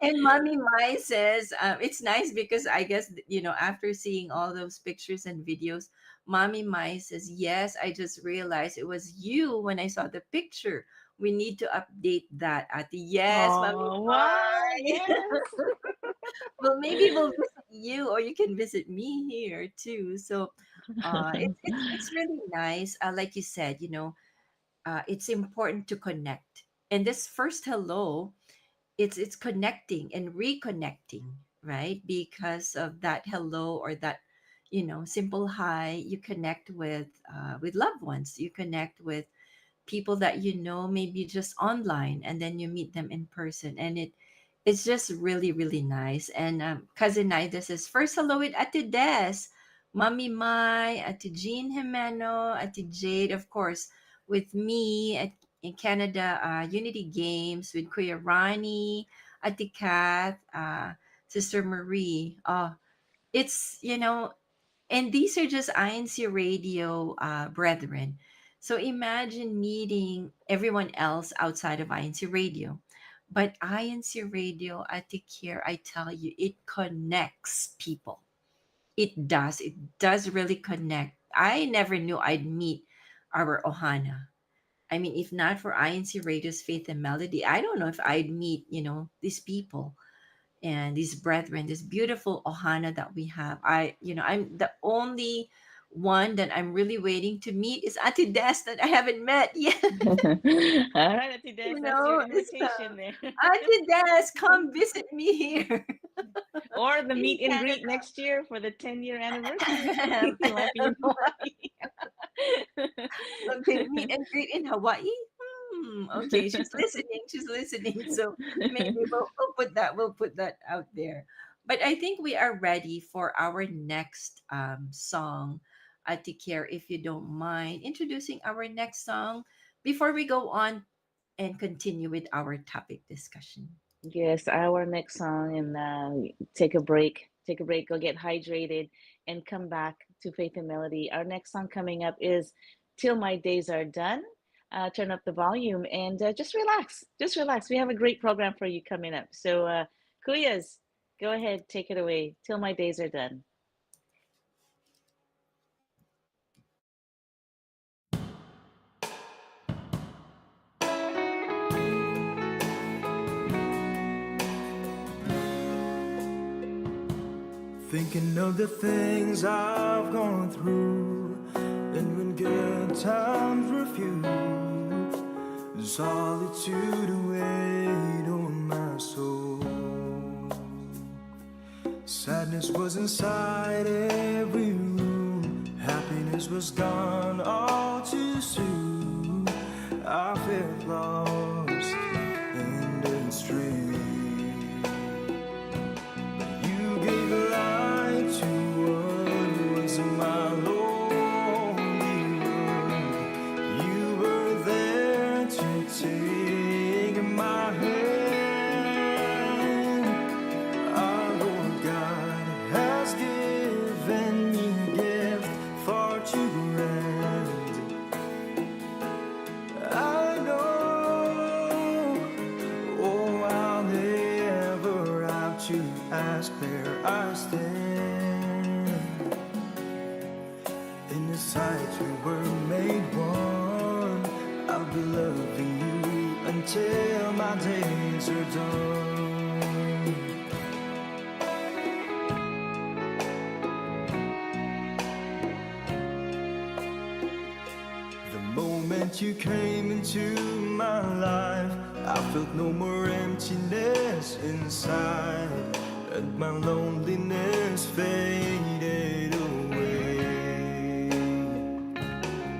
And Mommy Mai says, it's nice because I guess, after seeing all those pictures and videos, Mommy Mai says, yes, I just realized it was you when I saw the picture. We need to update that. Ate, yes, Mommy Oh, wow, Mai. yes. Well, maybe we'll visit you, or you can visit me here too. So, it's really nice. Like you said, it's important to connect. And this first hello, it's connecting and reconnecting, right? Because of that hello, or that, simple hi, you connect with loved ones. You connect with people that maybe just online, and then you meet them in person, and it's just really, really nice. And cousin Nida says, first hello with Ate Des, Mommy Mai, Ate Jean Jimeno, Ate Jade, of course, with me in Canada, Unity Games, with Kuya Ronnie, Ate Kath, Sister Marie. It's, and these are just INC Radio brethren. So imagine meeting everyone else outside of INC Radio. But INC Radio, I take care, I tell you, it connects people. It does. It does really connect. I never knew I'd meet our Ohana. I mean, if not for INC Radio's Faith and Melody, I don't know if I'd meet, these people and these brethren, this beautiful ohana that we have. I'm the only one that I'm really waiting to meet is Ate Des that I haven't met yet. All right, Ati Des, that's your It's invitation there. Ate Des, come visit me here Or the in meet and greet Canada. next year for the 10-year anniversary. You might be in Hawaii. Okay, meet and greet in Hawaii. Okay, she's listening. She's listening. So maybe we'll put that out there. But I think we are ready for our next song. Take care, if you don't mind introducing our next song before we go on and continue with our topic discussion. Yes, our next song, and take a break. Take a break, go get hydrated, and come back to Faith and Melody. Our next song coming up is Till My Days Are Done. Turn up the volume and just relax. Just relax. We have a great program for you coming up. So, Kuyas, go ahead, take it away. Till My Days Are Done. Thinking of the things I've gone through, and when good times were few, solitude weighed on my soul. Sadness was inside every room, happiness was gone all too soon. I felt lost and astray. You gave light to what was my lonely world. You were there to take my hand. Our Lord God has given me a gift far too grand. I know, oh, I'll never have to ask where I stand. In His sight we were made one. I'll be loving you until my days are done. The moment you came into my life, I felt no more emptiness inside, and my loneliness faded away.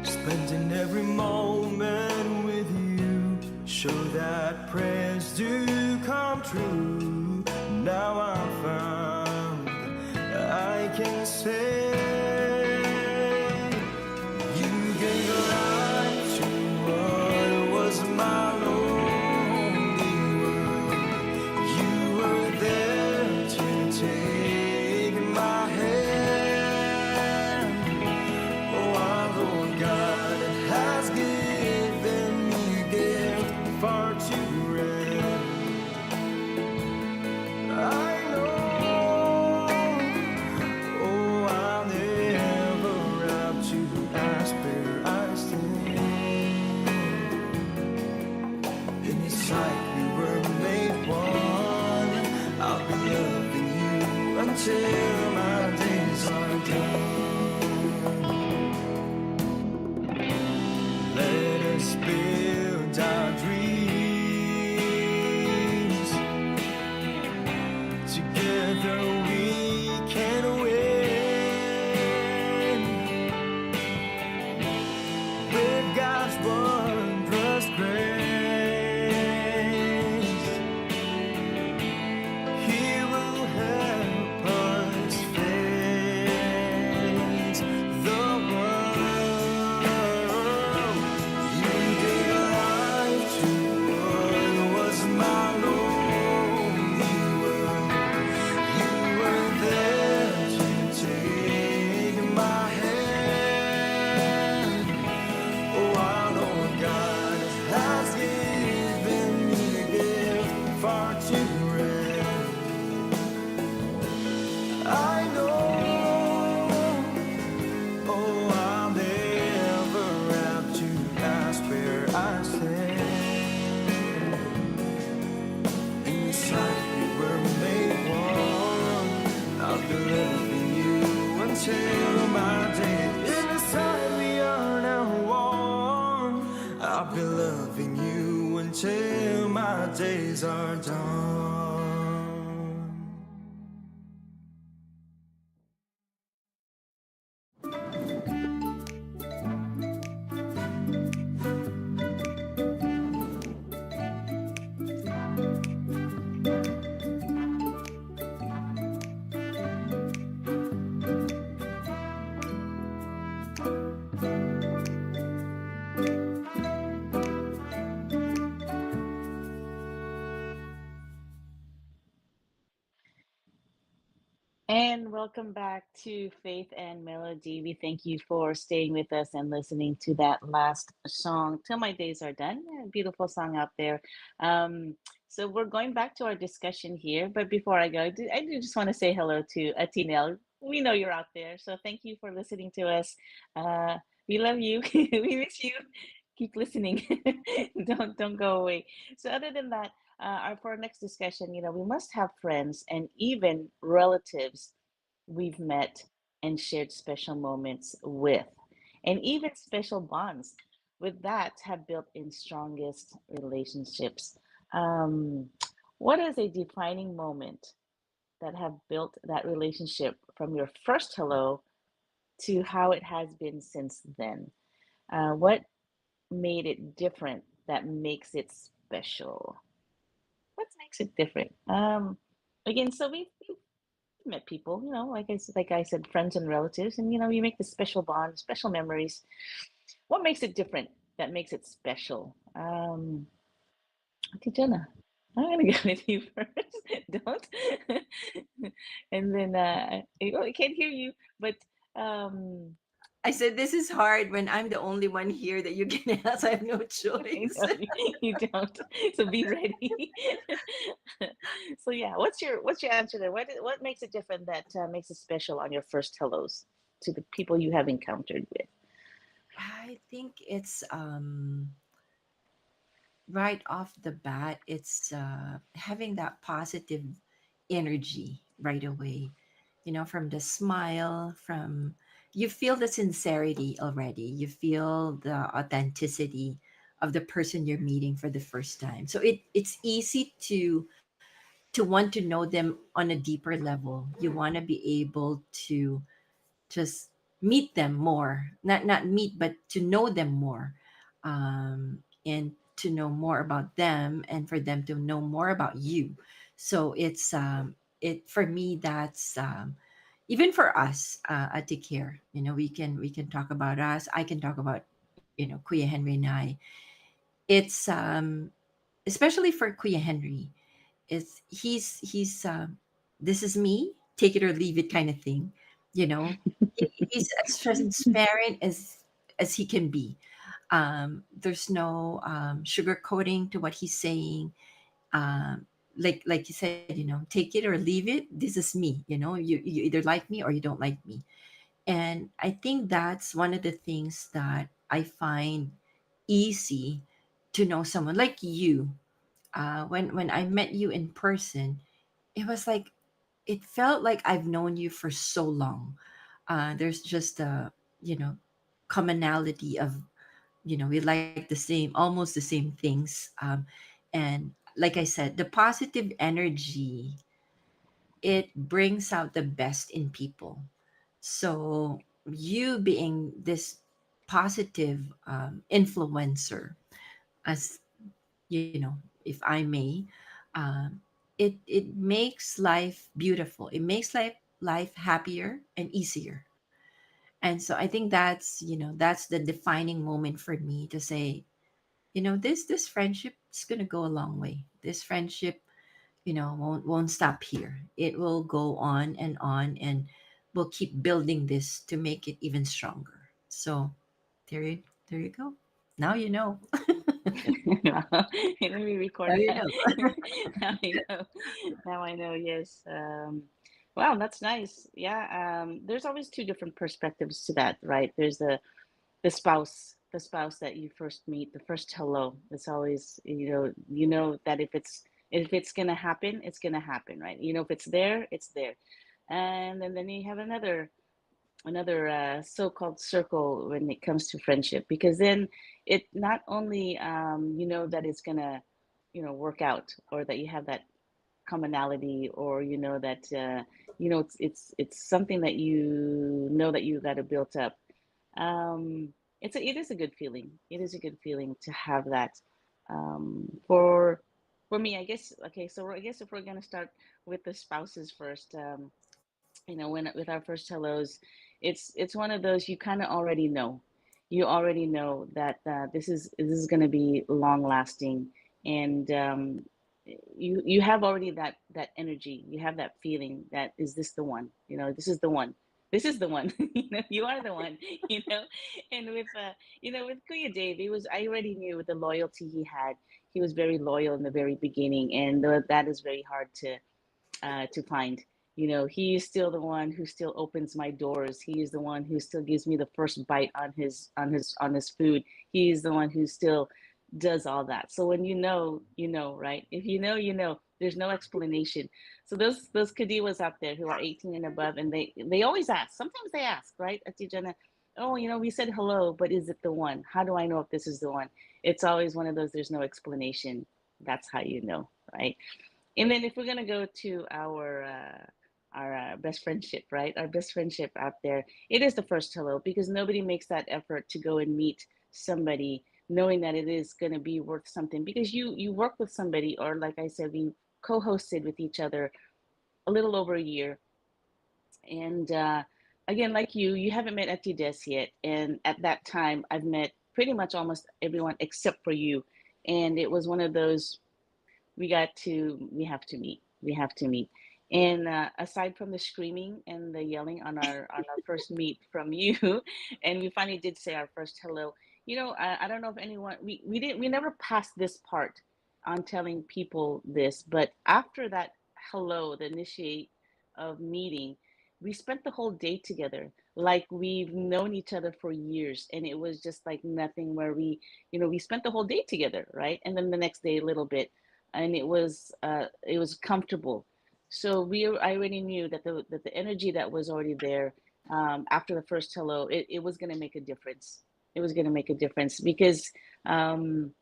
Spending every moment with you, show that prayers do come true. Now I'm found, I can say you gave life to what was my lonely world. You were there to take my hand. Oh, our Lord God has given me a gift far too rare. I know, oh, I'll never have to ask where I stand. In His sight we were made one. I'll be loving you until my days are done. Let us build our dreams. Together we can win. With God's wondrous grace, He will help us face the world. You gave life to what was my lonely world. You were there to take my hand. Oh, our Lord God has given me a gift far too rare. I know, oh, I'll never have to ask where I stand. In the sight we were made one. I'll be loving you until my days. In the sight we are now one. I'll be loving you until my days are done. And welcome back to Faith and Melody. We thank you for staying with us and listening to that last song, Till My Days Are Done. Yeah, beautiful song out there. So we're going back to our discussion here. But before I go, I do just want to say hello to Atinel. We know you're out there. So thank you for listening to us. Uh, we love you. We miss you. Keep listening. Don't go away. So other than that, for our next discussion, we must have friends and even relatives we've met and shared special moments with, and even special bonds with that have built in strongest relationships. Um, what is a defining moment that have built that relationship from your first hello to how it has been since then? What made it different that makes it special? What makes it different? Again, so we've met people, like I said, friends and relatives, and you make the special bond, special memories. What makes it different that makes it special? Okay, Jenna, I'm gonna go with you first. Don't. And then I can't hear you, but um, I said this is hard when I'm the only one here that you can ask. I have no choice. no, you don't. So be ready. So yeah, what's your answer there? What makes it different that makes it special on your first hellos to the people you have encountered with? I think it's right off the bat, it's having that positive energy right away. From the smile, from you feel the sincerity already. You feel the authenticity of the person you're meeting for the first time. So it's easy to want to know them on a deeper level. You want to be able to just meet them more, not meet, but to know them more, and to know more about them, and for them to know more about you. So it for me, that's even for us at the care. We can talk about us. I can talk about Kuya Henry and I. It's especially for Kuya Henry, it's he's this is me, take it or leave it kind of thing. He's as transparent as he can be. There's no sugarcoating to what he's saying. Like you said, take it or leave it. This is me. You either like me or you don't like me. And I think that's one of the things that I find easy to know someone like you. When I met you in person, it was like it felt like I've known you for so long. There's just a you know commonality of we like the same, almost the same things, and like I said, the positive energy, it brings out the best in people. So you being this positive influencer, as if I may, um, it makes life beautiful. It makes life happier and easier. And so I think that's the defining moment for me to say, this friendship is gonna go a long way. This friendship, won't stop here. It will go on, and we'll keep building this to make it even stronger. So there you there you go. Now you know. Let me record Now you that. know. Now I know. Now I know. Yes. Wow, that's nice. Yeah. There's always two different perspectives to that, right? There's the spouse that you first meet, the first hello. It's always, that if it's gonna happen, it's gonna happen, right? If it's there, it's there. And then you have another so-called circle when it comes to friendship, because then it not only that it's gonna work out, or that you have that commonality, or that it's something that that you got to build up. um it is a good feeling. It is a good feeling to have that. For me, I guess. Okay, so I guess if we're gonna start with the spouses first, when with our first hellos, it's one of those, you kind of already know. You already know that this is going to be long lasting. And you have already that energy. You have that feeling that, is this the one? This is the one. This is the one. You are the one. you know and with Kuya Dave, I already knew, with the loyalty he had. He was very loyal in the very beginning, and that is very hard to find. He is still the one who still opens my doors. He is the one who still gives me the first bite on his food. He is the one who still does all that. So when right? If there's no explanation. So those Kadiwas out there who are 18 and above, and they always ask. Sometimes they ask, right, Atijana? Oh, we said hello, but is it the one? How do I know if this is the one? It's always one of those. There's no explanation. That's how you know, right? And then if we're gonna go to our best friendship, right? Our best friendship out there, it is the first hello, because nobody makes that effort to go and meet somebody knowing that it is going to be worth something, because you work with somebody, or like I said, we co-hosted with each other a little over a year. And again, like you haven't met Atides yet, and at that time I've met pretty much almost everyone except for you. And it was one of those, we have to meet. We have to meet. And aside from the screaming and the yelling on our first meet from you, and we finally did say our first hello. I don't know if anyone, we never passed this part on telling people this, but after that hello, the initiate of meeting, we spent the whole day together, like we've known each other for years, and it was just like nothing where we spent the whole day together, right? And then the next day a little bit, and it was comfortable. So I already knew that the energy that was already there, after the first hello, it was going to make a difference. It was going to make a difference because, um,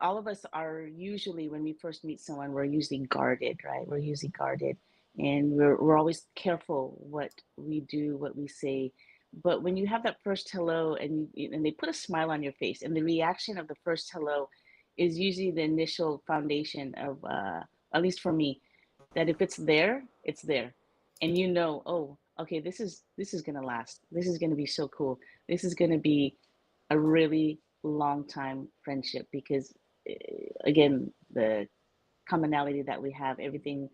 all of us are usually, when we first meet someone, we're usually guarded, right? We're usually guarded, and we're always careful what we do, what we say. But when you have that first hello, and they put a smile on your face, and the reaction of the first hello is usually the initial foundation of, at least for me, that if it's there, it's there, and oh, okay, this is gonna last. This is gonna be so cool. This is gonna be a really long time friendship because, again, the commonality that we have, everything,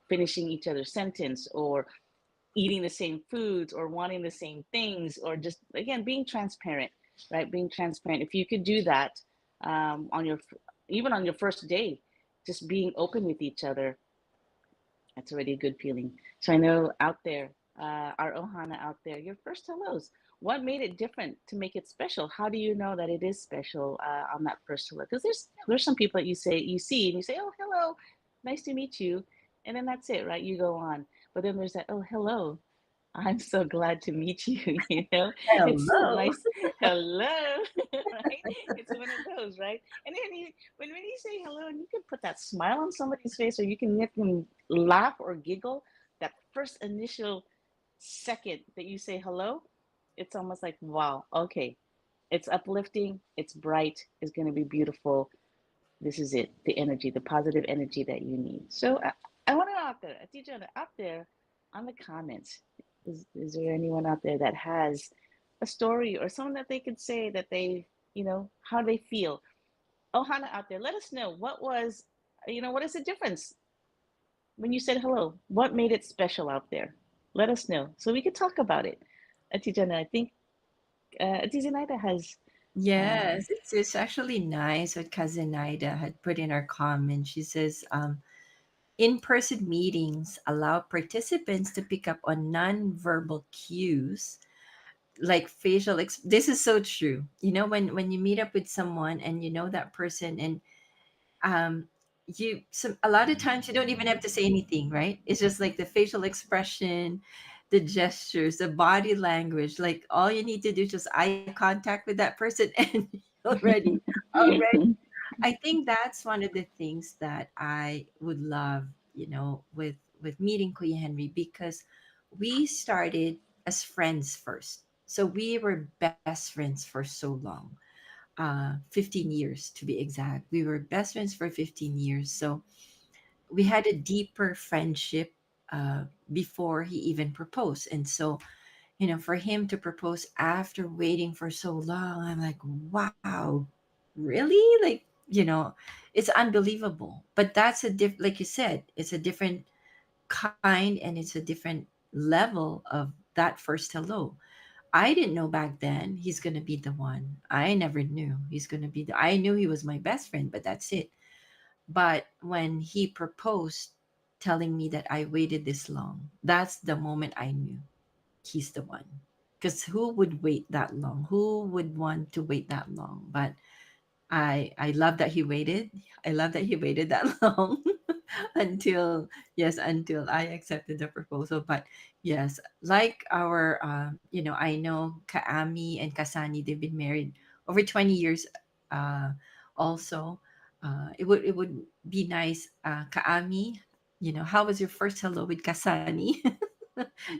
finishing each other's sentence, or eating the same foods, or wanting the same things, or just, again, being transparent, right? Being transparent. If you could do that, on your even on your first day, just being open with each other, that's already a good feeling. So I know out there, our Ohana out there, your first hellos, what made it different to make it special? How do you know that it is special, on that first hello? Because there's some people that you see and you say, oh, hello, nice to meet you, and then that's it, right? You go on. But then there's that, oh, hello, I'm so glad to meet you. It's so Hello. nice. Hello, right? It's one of those, right? And then when you say hello, and you can put that smile on somebody's face, or you can make them laugh or giggle, that first initial second that you say hello, it's almost like, wow, okay, it's uplifting, it's bright, it's going to be beautiful. This is it, the energy, the positive energy that you need. So I want to out there, Atija, out there on the comments, is there anyone out there that has a story or someone that they could say that they, how they feel? Ohana out there, let us know what is the difference when you said hello? What made it special out there? Let us know so we could talk about it. Atijana, I think Atijanaida has. Um, Yes, it's actually nice what Cousin Ida had put in our comment. She says, in-person meetings allow participants to pick up on non-verbal cues like this is so true. When you meet up with someone and you know that person, and um a lot of times you don't even have to say anything, right? It's just like the facial expression, the gestures, the body language. Like all you need to do is just eye contact with that person and already I think that's one of the things that I would love, with meeting Kuya Henry, because we started as friends first. So we were best friends for so long, 15 years to be exact. We were best friends for 15 years. So we had a deeper friendship, before he even proposed. And so, for him to propose after waiting for so long, I'm like, wow, really? Like, it's unbelievable. But that's like you said, it's a different kind, and it's a different level of that first hello. I didn't know back then he's gonna be the one. I never knew he's gonna be I knew he was my best friend, but that's it. But when he proposed, telling me that I waited this long, that's the moment I knew he's the one. Because who would wait that long? Who would want to wait that long? But I love that he waited. I love that he waited that long until, yes, until I accepted the proposal. But yes, like our I know Kaami and Kasani, they've been married over 20 years. uh Also, it would be nice, Kaami, how was your first hello with Kasani?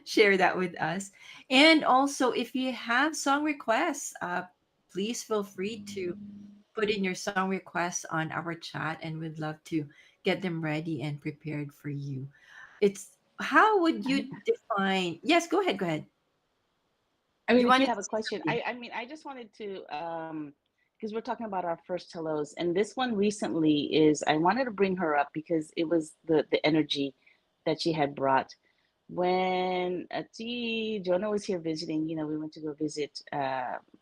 Share that with us. And also, if you have song requests, please feel free to put in your song requests on our chat, and we'd love to get them ready and prepared for you. It's How would I you define? Yes, go ahead. Go ahead. I You mean, if you wanted have to a say question, something. I mean, I just wanted to, because we're talking about our first hellos, and this one recently is, I wanted to bring her up because it was the energy that she had brought when Ati Jonah was here visiting. We went to go visit,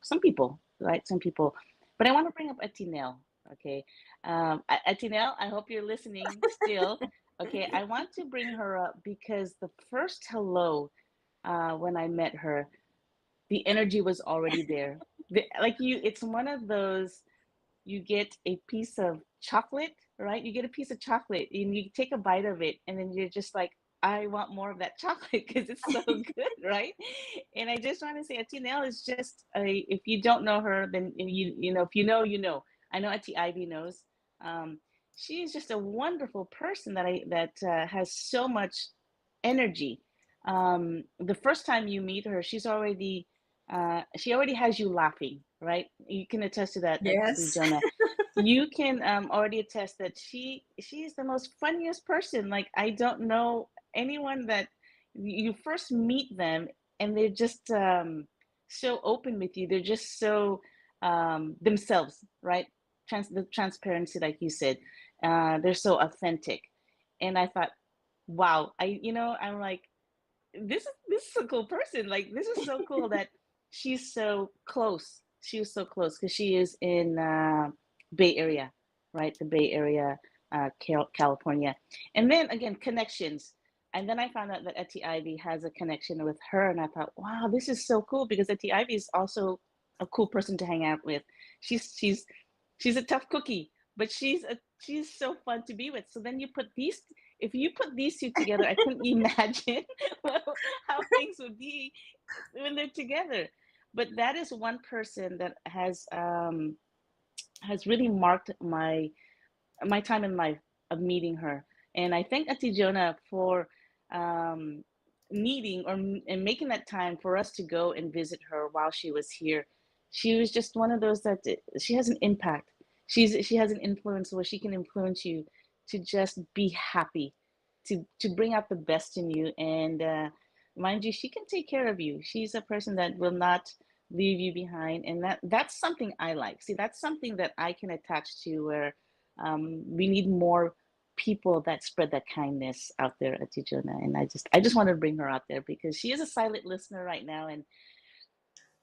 some people, right? Some people, but I want to bring up Atinel. Okay, Atinel, I hope you're listening still. Okay, I want to bring her up because the first hello, when I met her, the energy was already there. Like you, it's one of those, you get a piece of chocolate, right? You get a piece of chocolate and you take a bite of it, and then you're just like, I want more of that chocolate because it's so good, right? And I just want to say, Auntie Nell is just a, if you don't know her, then you know, if you know, you know. I know Auntie Ivy knows. Um, she is just a wonderful person that has so much energy. The first time you meet her, she already has you laughing, right? You can attest to that, Auntie Yes. Jonah. You can already attest that she's the most funniest person. Like, I don't know anyone that you first meet them and they're just so open with you. They're just so themselves, right? The transparency, like you said, they're so authentic. And I thought, wow, I'm like, this is a cool person. Like, this is so cool that she's so close. She was so close because she is in Bay Area, right? The Bay Area, California. And then again, connections. And then I found out that Etty Ivy has a connection with her, and I thought, wow, this is so cool because Etty Ivy is also a cool person to hang out with. She's a tough cookie, but she's so fun to be with. So then you put these if you put these two together, I couldn't imagine how things would be when they're together. But that is one person that has really marked my time in life of meeting her. And I thank Auntie Jonah for um, needing or and making that time for us to go and visit her while she was here. She was just one of those that she has an impact. She has an influence where she can influence you to just be happy, to bring out the best in you. And mind you, she can take care of you. She's a person that will not leave you behind, and that's something I like. See, that's something that I can attach to, where we need more people that spread that kindness out there at Tijona. And I just want to bring her out there because she is a silent listener right now.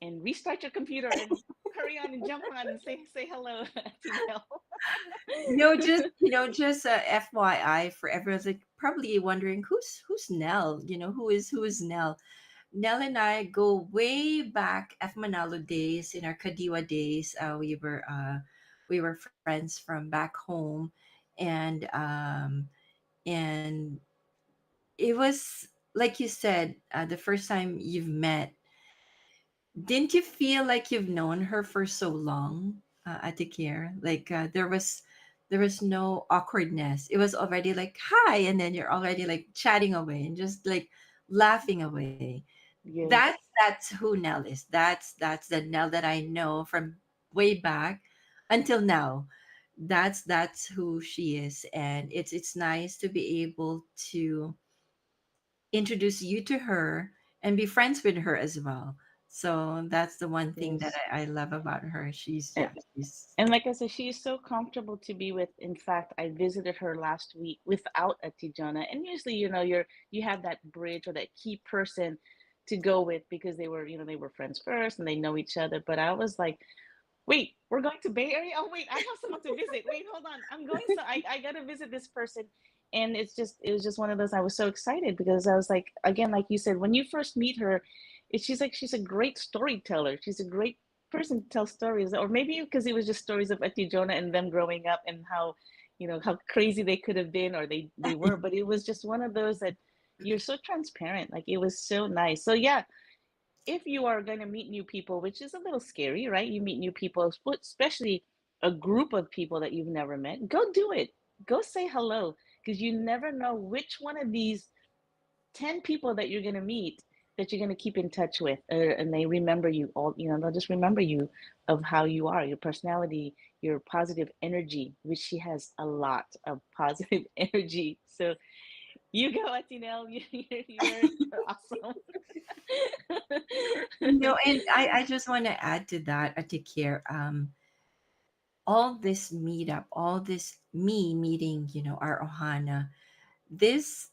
And restart your computer and hurry on and jump on and say hello, Tinel. Just FYI for everyone's like probably wondering who's Nell. Who is Nell. Nell and I go way back at Manalo days, in our Kadiwa days. We were friends from back home, and and it was like you said, the first time you've met. Didn't you feel like you've known her for so long, Atikir? Like there was no awkwardness. It was already like hi, and then you're already like chatting away and just like laughing away. That's Yes, that's who Nell is. That's the Nell that I know from way back until now. That's who she is, and it's nice to be able to introduce you to her and be friends with her as well. So that's the one thing that yes. I love about her. She's, And, yeah, she's and like I said, she is so comfortable to be with. In fact, I visited her last week without a Tijona. And usually, you have that bridge or that key person to go with because they were friends first and they know each other. But I was like, wait, we're going to Bay Area? Oh, wait, I have someone to visit. Wait, hold on. I'm going, so I gotta visit this person. And it was just one of those. I was so excited because I was like, again, like you said, when you first meet her, she's a great storyteller. She's a great person to tell stories. Or maybe because it was just stories of Eti Jonah and them growing up and how crazy they could have been or they were. But it was just one of those that you're so transparent. Like, it was so nice. So yeah, if you are going to meet new people, which is a little scary, right? You meet new people, especially a group of people that you've never met, go do it. Go say hello because you never know which one of these 10 people that you're going to meet that you're going to keep in touch with, and they remember you all. They'll just remember you of how you are, your personality, your positive energy, which she has a lot of positive energy. So you go, Atinel. You're awesome. and I just want to add to that, Atikir. All this meetup, all this me meeting, our Ohana, this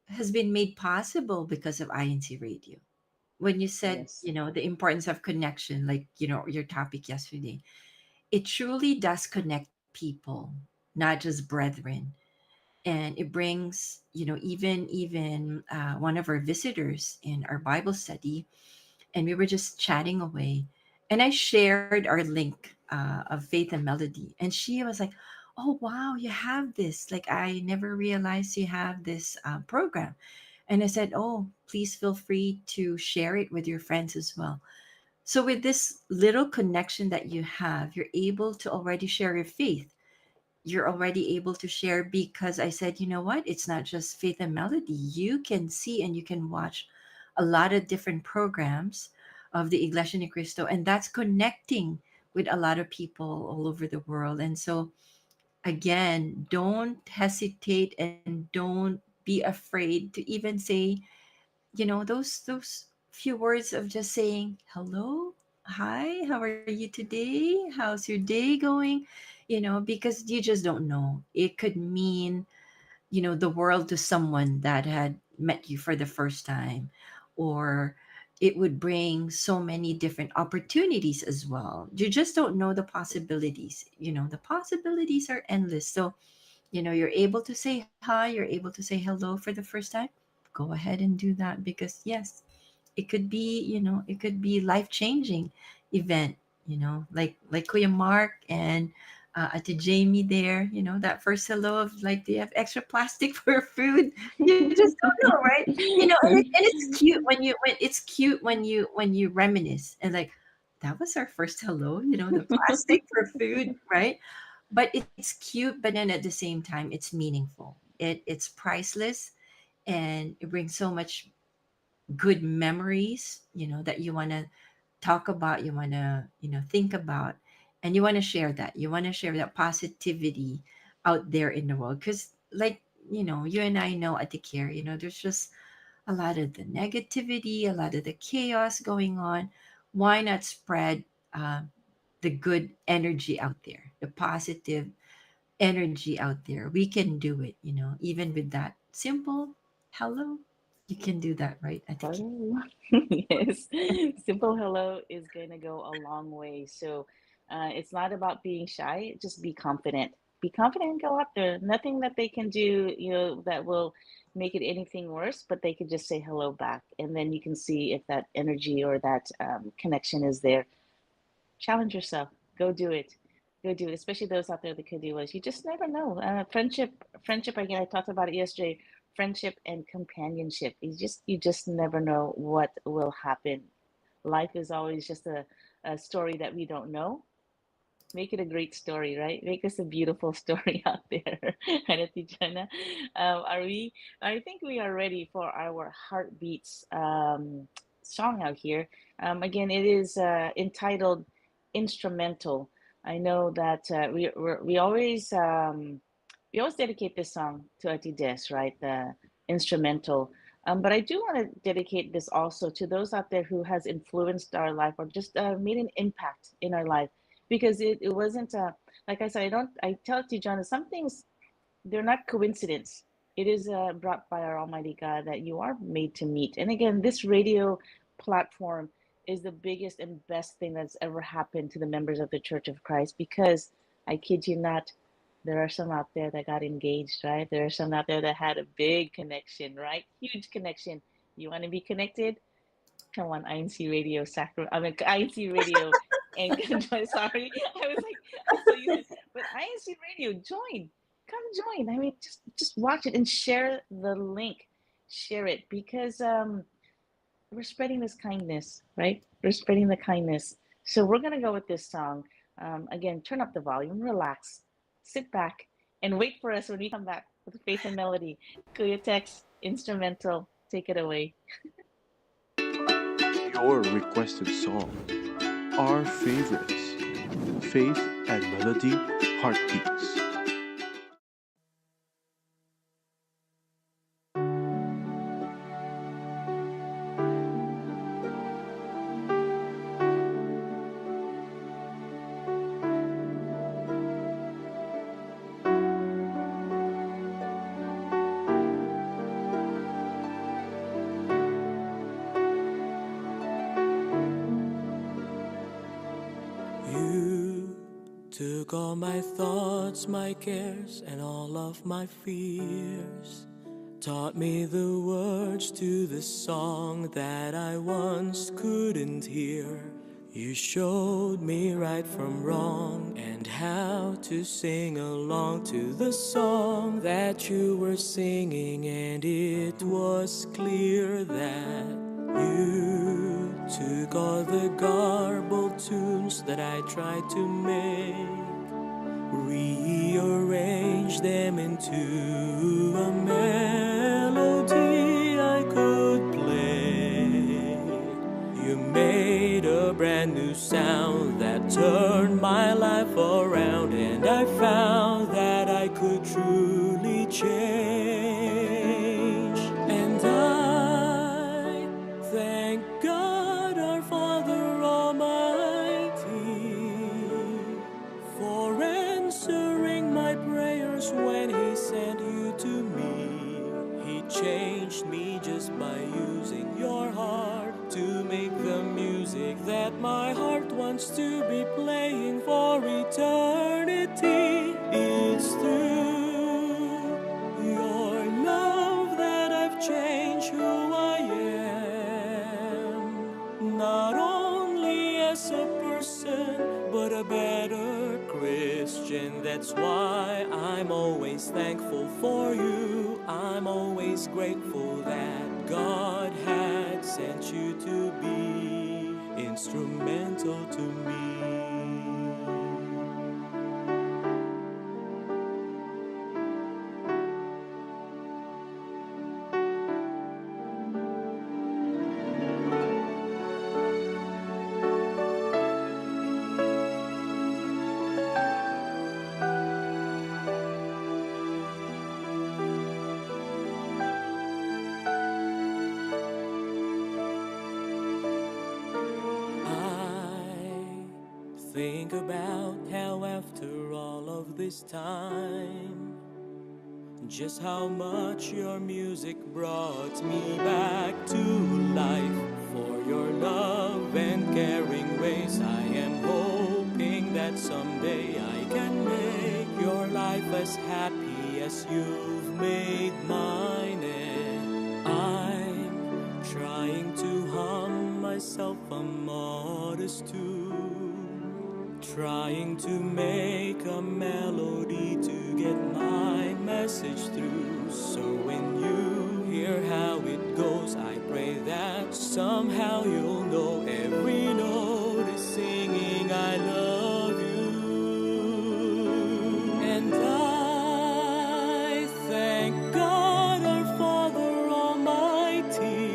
has been made possible because of INC Radio. When you said, Yes, the importance of connection, like, your topic yesterday, it truly does connect people, not just brethren. and it brings, one of our visitors in our Bible study, and we were just chatting away, and I shared our link of Faith and Melody, and she was like, "Oh wow, you have this! Like I never realized you have this program." And I said, "Oh, please feel free to share it with your friends as well." So with this little connection that you have, you're able to already share your faith. You're already able to share because I said, you know what? It's not just Faith and Melody. You can see and you can watch a lot of different programs of the Iglesia Ni Cristo, and that's connecting with a lot of people all over the world. And so, again, don't hesitate and don't be afraid to even say, those few words of just saying hello, hi, how are you today, how's your day going, because you just don't know. It could mean, the world to someone that had met you for the first time, or it would bring so many different opportunities as well. You just don't know the possibilities. The possibilities are endless. So, you're able to say hi, you're able to say hello for the first time. Go ahead and do that, because yes, it could be life changing event, like Kuya Mark and Ate Jamie there, that first hello of like, do you have extra plastic for food? You just don't know, right? And it's cute when you reminisce and like, that was our first hello, the plastic for food, right? But it's cute, but then at the same time it's meaningful. It's priceless, and it brings so much good memories, that you want to talk about, you want to, think about, and you want to share that. You want to share that positivity out there in the world. Because, like, you and I know at the care, there's just a lot of the negativity, a lot of the chaos going on. Why not spread uh, the good energy out there, the positive energy out there? We can do it, even with that simple hello. You can do that, right? I think. Hello. Yes, simple hello is going to go a long way. So it's not about being shy, just be confident. Be confident and go up there. Nothing that they can do, that will make it anything worse, but they could just say hello back. And then you can see if that energy or that connection is there. Challenge yourself. Go do it. Go do it. Especially those out there that could do it. You just never know. Friendship. Again, I talked about it yesterday. Friendship and companionship. You just never know what will happen. Life is always just a story that we don't know. Make it a great story, right? Make this a beautiful story out there. Right, Ate Jana? Are we? I think we are ready for our heartbeats song out here. Again, it is entitled "Instrumental." I know that we always dedicate this song to Ati Des, right? The instrumental. But I do want to dedicate this also to those out there who has influenced our life or just made an impact in our life, because it wasn't like I said. I tell Tijana, some things, they're not coincidence. It is brought by our Almighty God that you are made to meet. And again, this radio platform is the biggest and best thing that's ever happened to the members of the Church of Christ, because I kid you not, there are some out there that got engaged, right? There are some out there that had a big connection, right? Huge connection. You want to be connected? Come on, INC Radio Sacramento. I mean, INC Radio and sorry, I was like, I'm so used to it. But INC Radio, join, come join. I mean, just watch it and share the link, share it, because we're spreading this kindness, right? We're spreading the kindness. So we're gonna go with this song. Again, turn up the volume, relax, sit back, and wait for us when we come back with Faith and Melody. Kuya Tex instrumental, take it away. Your requested song, our favorites, Faith and Melody Heartbeats. You Took all my thoughts, my cares, and all of my fears. Taught me the words to the song that I once couldn't hear. You showed me right from wrong and how to sing along to the song that you were singing, and it was clear that you took all the garbled tunes that I tried to make, rearrange them into a melody I could play. You made a brand new sound that turned my life around, and I found that I could truly change. And I thank God, our Father Almighty, for answering my prayers when He sent you to me. He changed me just by using your heart to make the music that my heart wants to be playing for eternity. It's through your love that I've changed who I am, not only as a person, but a better Christian. That's why I'm always thankful for you. I'm always grateful that God had sent you to be instrumental to me. Think about how after all of this time, just how much your music brought me back to life. For your love and caring ways, I am hoping that someday I can make your life as happy as you've made mine. And I'm trying to hum myself a modest tune, trying to make a melody to get my message through. So when you hear how it goes, I pray that somehow you'll know every note is singing I love you. And I thank God, our Father Almighty,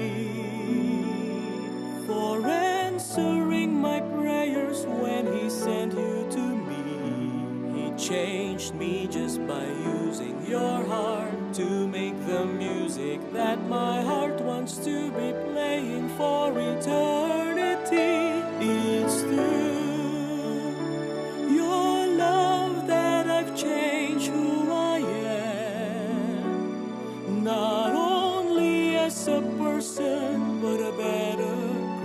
for answering my prayers when He sent you to me. He changed me just by using your heart to make the music that my heart wants to be playing for eternity. It's through your love that I've changed who I am, not only as a person, but a better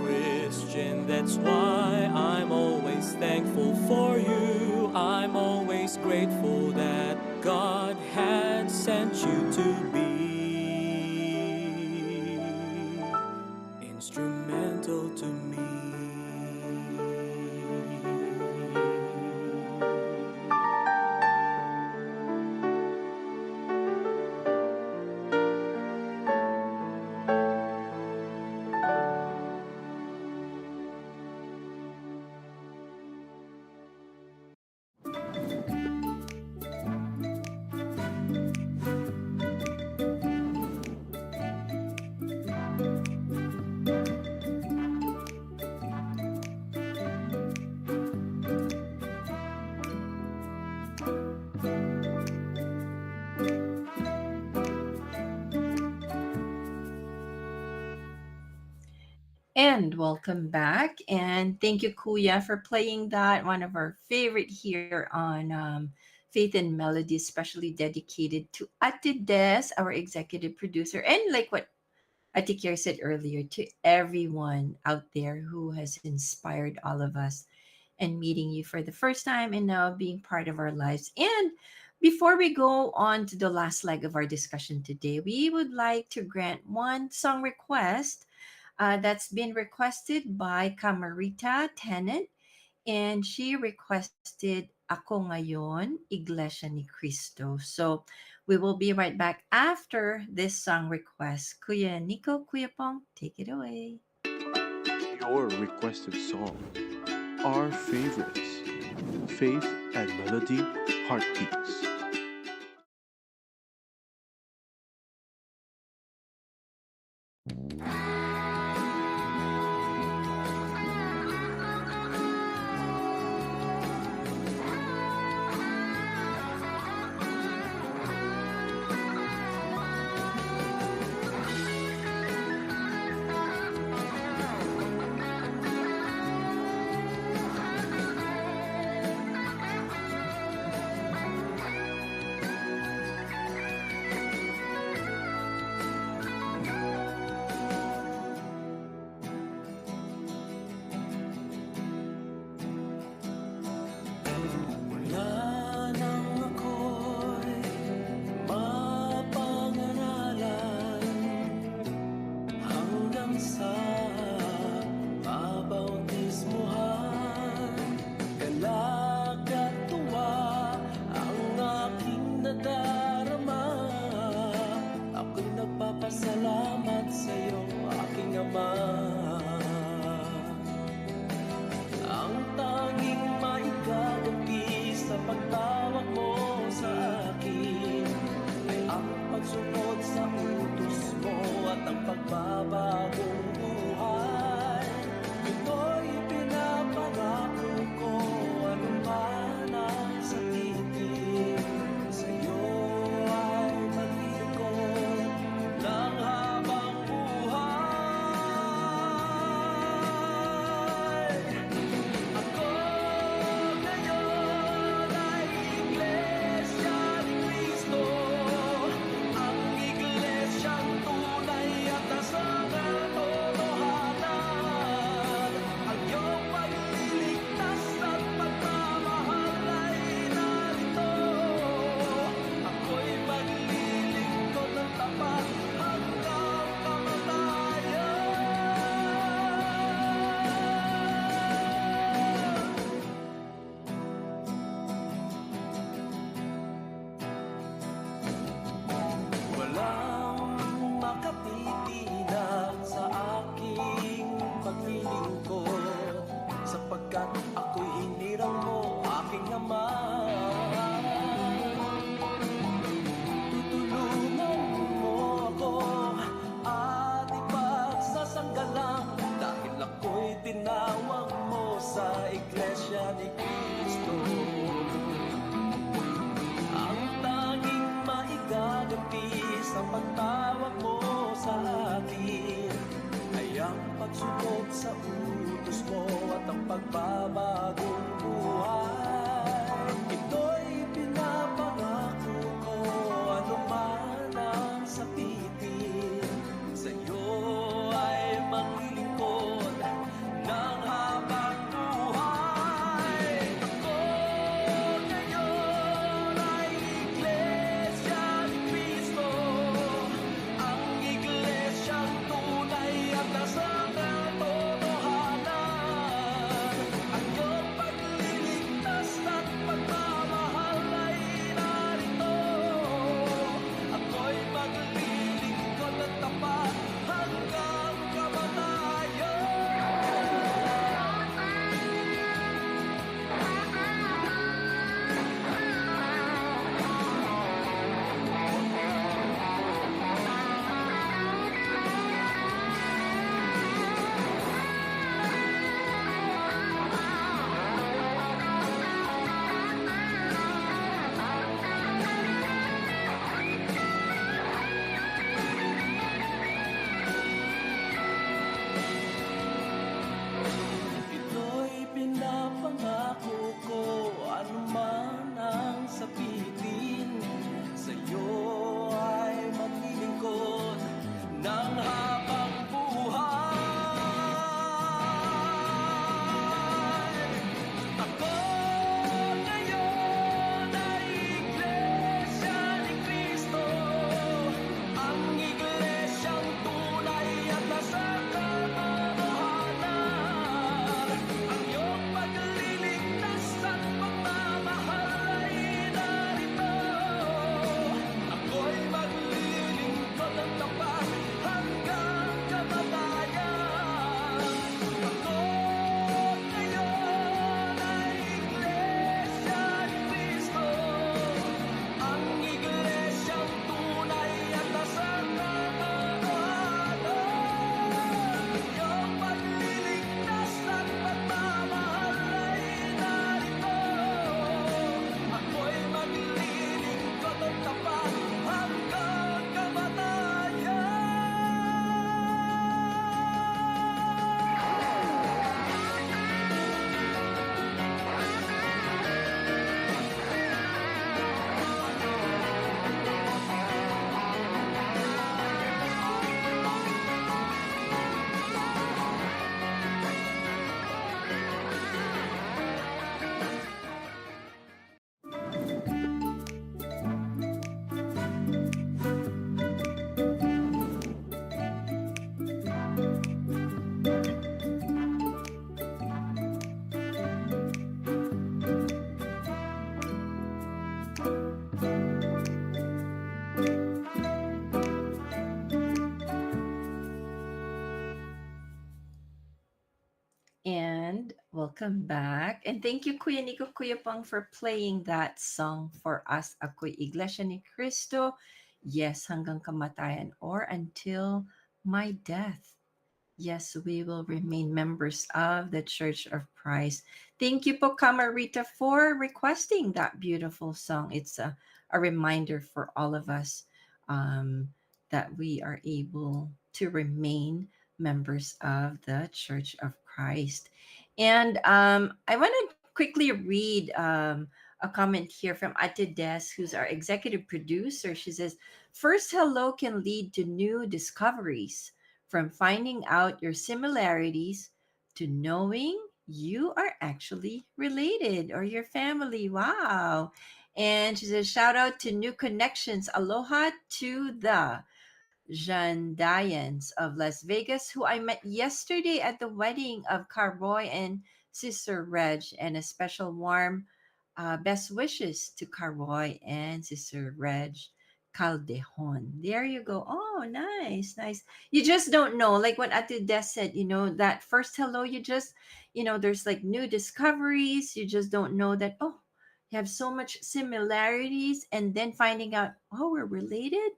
Christian. That's why I'm always thankful for you. I'm always grateful that God had sent you to be instrumental to me. And welcome back. And thank you, Kuya, for playing that. One of our favorite here on Faith and Melody, especially dedicated to Ate Des, our executive producer. And like what Ate said earlier, to everyone out there who has inspired all of us. and meeting you for the first time and now being part of our lives. And before we go on to the last leg of our discussion today, we would like to grant one song request that's been requested by Camarita Tennant, and she requested Ako Ngayon, Iglesia ni Cristo. So we will be right back after this song request. Kuya Nico, Kuya Pong, take it away. Your requested song. Our favorites. Faith and Melody Heartbeats. Wala nang ako'y mapangaralan hanggang sa mabautismuhan. Galak at tuwa ang aking nadarama. Ako'y nagpapasalamat sa'yo, aking Ama. Ang tanging maigagapi sa pagtawag mo sa akin ay ang pagsunod sa utos mo at ang pagbabagong buhay. Ito'y pinapangako ko, anuman ang sakitin. Sa'yo ay maglilingkod ng habang buhay. Ako ngayon ay Iglesia ni Cristo, ang iglesyang tunay at nasang katotohanan. Ang iyong pagliligtas at pagmamahal ay narito. Ako'y maglilingkod ng tapat hanggang kamatayan. Walang makatitinag sa aking paglilingkod, sapagkat ako'y hinirang mo, aking Ama. Tutulungan mo ako at ipagsasanggalang, dahil ako'y tinawag mo sa Iglesia ni Cristo. Ang tanging maigagapi sa pagtawag mo sa akin ay ang pagsunod sa utos mo at ang pagbabagong buhay. Ito'y pinapangako ko, anuman ang sabihin. Sa'yo ay maglilingkod ng habang buhay. Ako ngayon ay Iglesia ni Cristo, ang iglesyang tunay at nasang katotohanan. And welcome back. And thank you, Kuya Nico Kuya Pang, for playing that song for us. Ako'y Iglesia ni Cristo. Yes, hanggang kamatayan or until my death. Yes, we will remain members of the Church of Christ. Thank you po, Kamarita, for requesting that beautiful song. It's a reminder for all of us that we are able to remain members of the Church of Christ. And I want to quickly read a comment here from Ate Des, who's our executive producer. She says, first hello can lead to new discoveries, from finding out your similarities to knowing you are actually related or your family. Wow. And she says, shout out to new connections. Aloha to the Jandayans of Las Vegas, who I met yesterday at the wedding of Carboy and Sister Reg, and a special warm best wishes to Carboy and Sister Reg Caldejon. There you go. Oh, nice, nice. You just don't know, like what Ate Des said, that first hello, you just, there's like new discoveries. You just don't know that, oh, you have so much similarities, and then finding out, oh, we're related.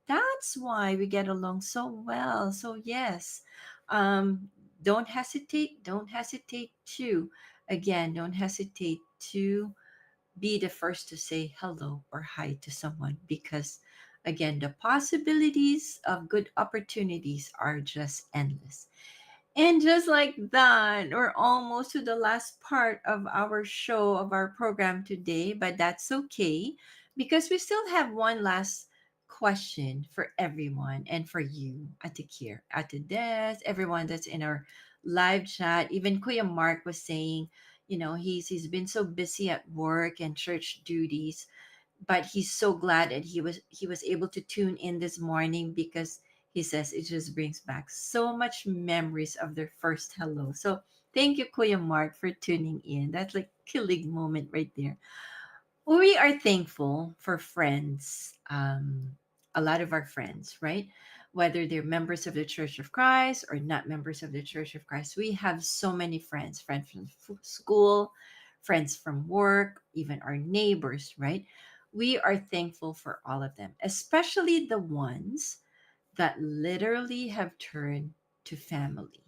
That's why we get along so well. So yes, um, don't hesitate to, again, don't hesitate to be the first to say hello or hi to someone, because again, the possibilities of good opportunities are just endless. And just like that, we're almost to the last part of our show, of our program today, but that's okay because we still have one last question for everyone and for you, Atikir, Des, everyone that's in our live chat. Even Kuya Mark was saying, he's been so busy at work and church duties, but he's so glad that he was able to tune in this morning because he says it just brings back so much memories of their first hello. So thank you, Kuya Mark, for tuning in. That's like killing moment right there. We are thankful for friends, a lot of our friends, right? Whether they're members of the Church of Christ or not members of the Church of Christ, we have so many friends from school, friends from work, even our neighbors, right? We are thankful for all of them, especially the ones that literally have turned to family.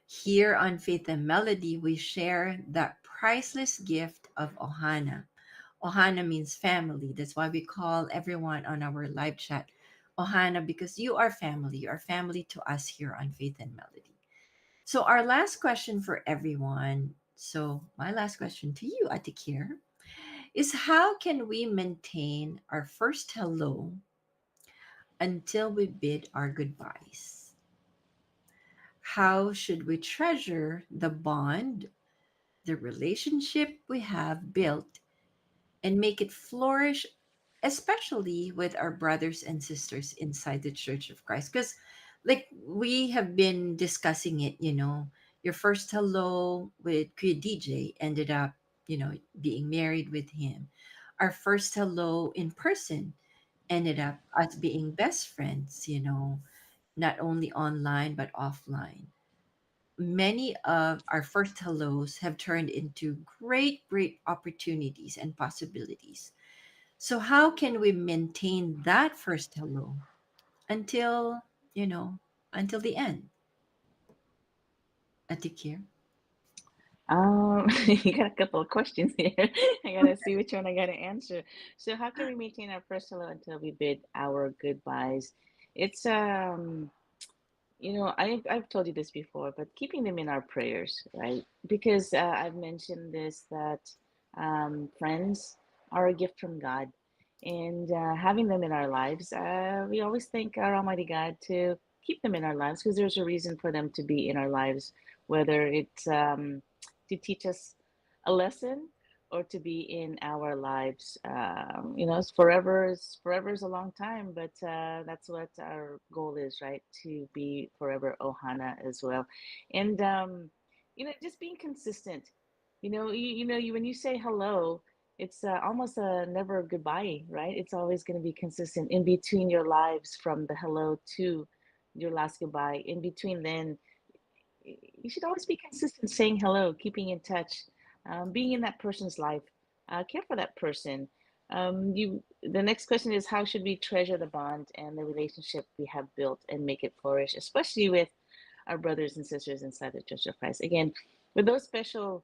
Here on Faith and Melody, we share that priceless gift of Ohana. Ohana means family. That's why we call everyone on our live chat Ohana, because you are family. You are family to us here on Faith and Melody. So, our last question for everyone. So, my last question to you, Atikir, is how can we maintain our first hello until we bid our goodbyes? How should we treasure the bond, the relationship we have built, and make it flourish, especially with our brothers and sisters inside the Church of Christ? Because, like, we have been discussing it, your first hello with Kuya DJ ended up, being married with him. Our first hello in person ended up us being best friends, not only online but offline. Many of our first hellos have turned into great, great opportunities and possibilities. So, how can we maintain that first hello until, you know, until the end? Atikir? You got a couple of questions here. I gotta see which one I gotta answer. So, how can we maintain our first hello until we bid our goodbyes? It's I've told you this before, but keeping them in our prayers, right? Because I've mentioned this that friends are a gift from God, and having them in our lives, we always thank our Almighty God to keep them in our lives because there's a reason for them to be in our lives, whether it's to teach us a lesson or to be in our lives. It's forever is a long time, but that's what our goal is, right? To be forever Ohana as well, and just being consistent. When you say hello, it's almost a never goodbye, right? It's always going to be consistent in between your lives, from the hello to your last goodbye. In between, then you should always be consistent saying hello, keeping in touch, being in that person's life, care for that person. The next question is, how should we treasure the bond and the relationship we have built and make it flourish, especially with our brothers and sisters inside the Church of Christ? Again, with those special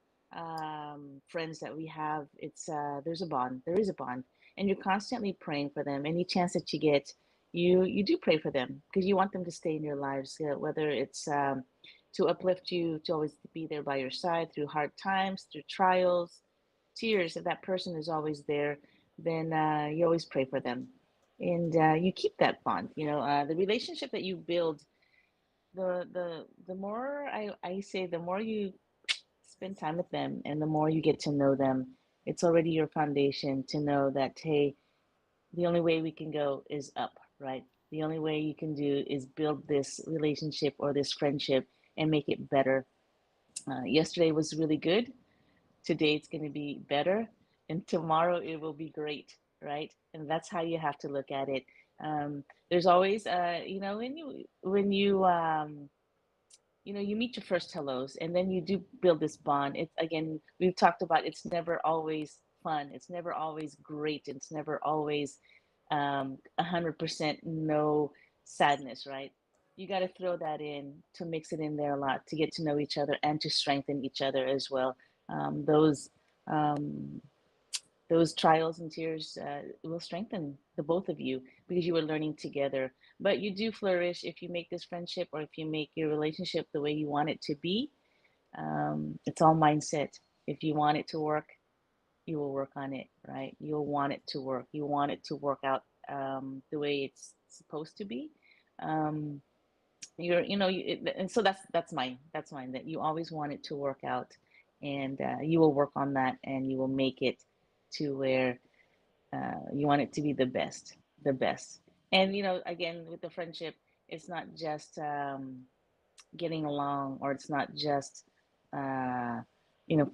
friends that we have, it's there's a bond. There is a bond, and you're constantly praying for them. Any chance that you get, you do pray for them because you want them to stay in your lives, whether it's to uplift you, to always be there by your side through hard times, through trials, tears. If that person is always there, then you always pray for them, and you keep that bond. The relationship that you build, the more I say, the more you spend time with them, and the more you get to know them, it's already your foundation to know that, hey, the only way we can go is up, right? The only way you can do is build this relationship or this friendship and make it better. Yesterday was really good. Today it's going to be better, and tomorrow it will be great, right? And that's how you have to look at it. There's always, when you meet your first hellos, and then you do build this bond. It's, again, we've talked about, it's never always fun, it's never always great, it's never always 100% no sadness, right? You got to throw that in to mix it in there a lot, to get to know each other and to strengthen each other as well. Um, those trials and tears will strengthen the both of you because you were learning together. But you do flourish if you make this friendship, or if you make your relationship the way you want it to be. It's all mindset. If you want it to work, you will work on it, right? You'll want it to work. You want it to work out the way it's supposed to be. Um, and so that's mine. That's mine. That you always want it to work out, and you will work on that, and you will make it to where you want it to be the best. And again, with the friendship, it's not just getting along, or it's not just uh,